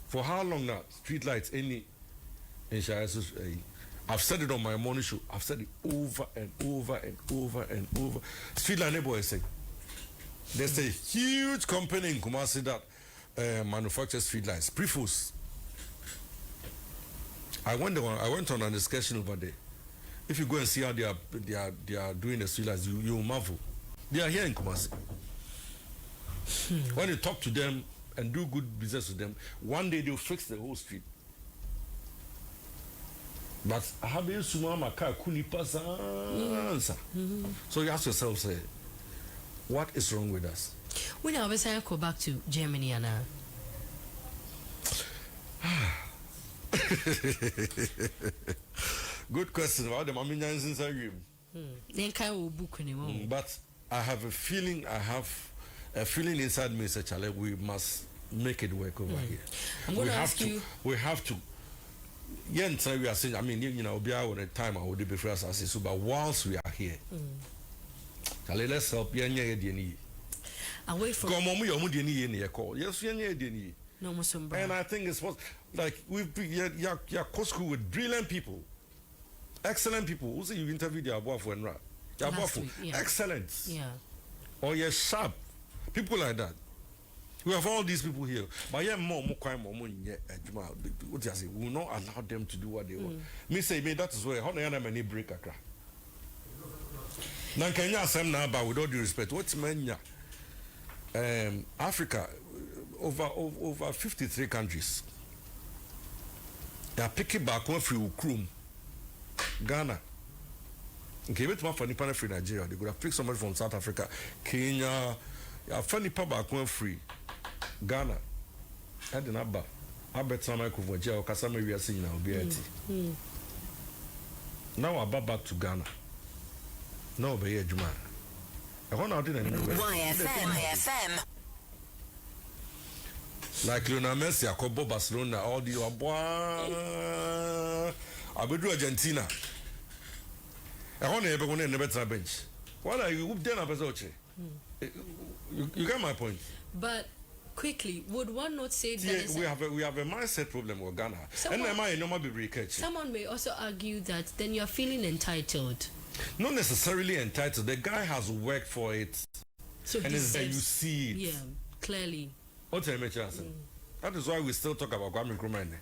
For how long now? Street lights, any in I've said it on my morning show. I've said it over and over and over and over. Street light neighbor is saying there's a huge company in Kumasi that manufactures street lights. Prefus. I went on an discussion over there. If you go and see how they are doing the street lights, you marvel. They are here in Kumasi. When you talk to them, and do good business with them, one day they'll fix the whole street. But have you seen my car? So you ask yourself, say, what is wrong with us? When I was go back to Germany, Anna. Good question. About the Maminians inside you. Then can we book anymore? But I have a feeling. I have a feeling inside me, say, Charlie, we must make it work over here. I'm going to ask you. We have to. Yeah, we are saying. I mean, you know, be out at a time I would be first as so. But whilst we are here, Charlie, let's help. Away from. Yes, no more. And I think it's like we've school with brilliant people, excellent people. Who say you interviewed your boy for excellent. Yeah. Or you're sharp. People like that. We have all these people here. But yeah, we will not allow them to do what they want. Me say, that is why how many break a crack. Now can you say now, with all due respect, what's mania? Africa, over 53 countries. They are picking back one free Krum, Ghana. Okay, wait for Nippon free Nigeria. They could have picked somebody from South Africa, Kenya. Yeah, funny back one free Ghana. I didn't have. I bet some I could for jail. Kasame we are seeing now. Now I back to Ghana. No, be here, Juma. I want to do YFM. Like Lionel Messi, Jacobo Barcelona, all the I will do Argentina. I want to have a better bench. What are you then? You get my point. But quickly, would one not say that? Yeah, we have a mindset problem with Ghana. Someone may also argue that then you are feeling entitled. Not necessarily entitled. The guy has worked for it, so and it's there you see it. Yeah, clearly. What tell me, that is why we still talk about Kwame Nkrumah.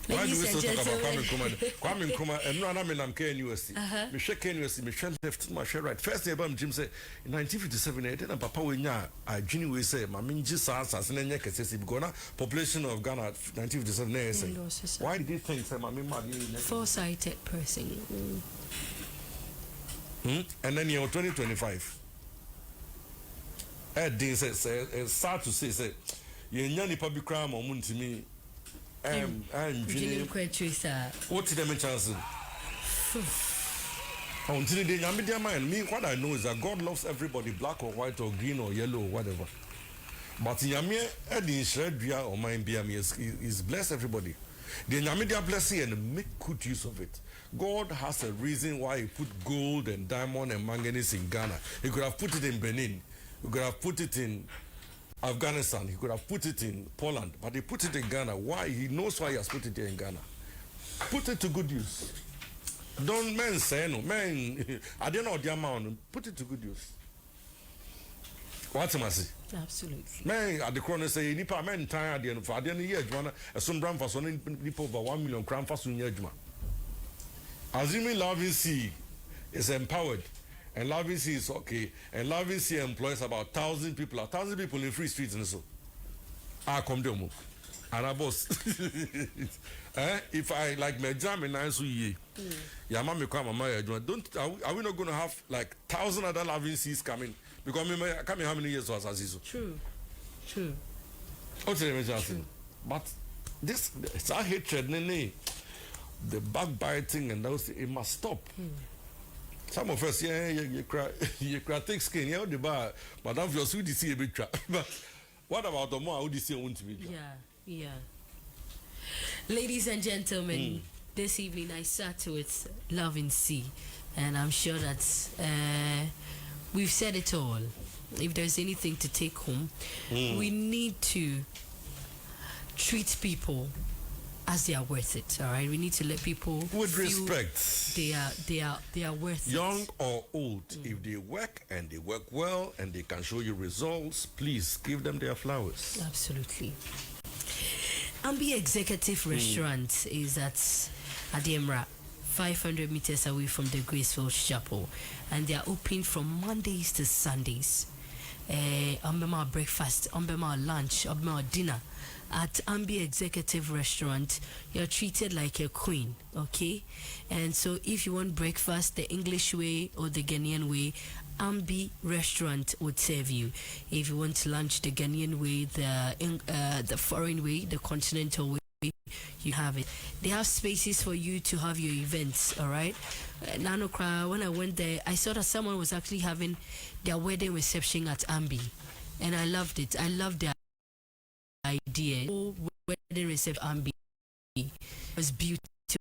Why do we still talk about Kwame Nkrumah? Kwame Nkrumah, and no, I'm in KNUST. Me share KNUST, me share left, my share right. First day about Jim say in 1957, I didn't Papa Winya. I genuinely say, my minji sas as an Yakasi because population of Ghana 1957. Why did you think say my foresighted person? And then you're 2025. Dean says, it's sad to say, you're public crime or moon to me. What did I chance? Until the Yamidia mind, me, what I know is that God loves everybody, black or white or green or yellow or whatever. But Yamia, Eddie, Shredria or mine, is bless everybody. The Yamidia blessing and make good use of it. God has a reason why He put gold and diamond and manganese in Ghana. He could have put it in Benin. He could have put it in Afghanistan. He could have put it in Poland. But He put it in Ghana. Why? He knows why He has put it here in Ghana. Put it to good use. Don't men say no. Men, I don't know the amount. Put it to good use. What's my say? Absolutely. Men at the corner say, Nipa men tired at the end of the year, a son brand for son Nipa over 1 million crown for soon year. Assuming Lovin Cee is empowered. And Lovin Cee is okay. And Lovin Cee employs about 1,000 people. 1,000 people in free streets and so. I come down. And I boss. If I like my jam and I so ye. Yeah, mommy come my don't are we not gonna have like 1,000 other Lovin Cees coming? Because me coming how many years was as True. True. But this it's our hatred, the backbiting and those it must stop. Some of us, you cry thick skin, the bar, Madame your sweet see a bit trap. But what about the more Odyssey want to be? Yeah. Ladies and gentlemen, this evening I sat with Lovin Cee, and I'm sure that we've said it all. If there's anything to take home, we need to treat people as they are worth it. All right, we need to let people with respect. They are worth young it. or old. If they work and they work well and they can show you results, please give them their flowers. Absolutely. Ambi Executive Restaurant is at Adiemra, 500 meters away from the Graceful Chapel, and they are open from Mondays to Sundays. my breakfast, my lunch, my dinner. At Ambi Executive Restaurant, you're treated like a queen, okay? And so if you want breakfast the English way or the Ghanaian way, Ambi Restaurant would serve you. If you want lunch the Ghanaian way, the foreign way, the continental way, you have it. They have spaces for you to have your events, all right? Nanokra, when I went there, I saw that someone was actually having their wedding reception at Ambi, and I loved it. I loved their idea. Wedding reception Ambi was beautiful.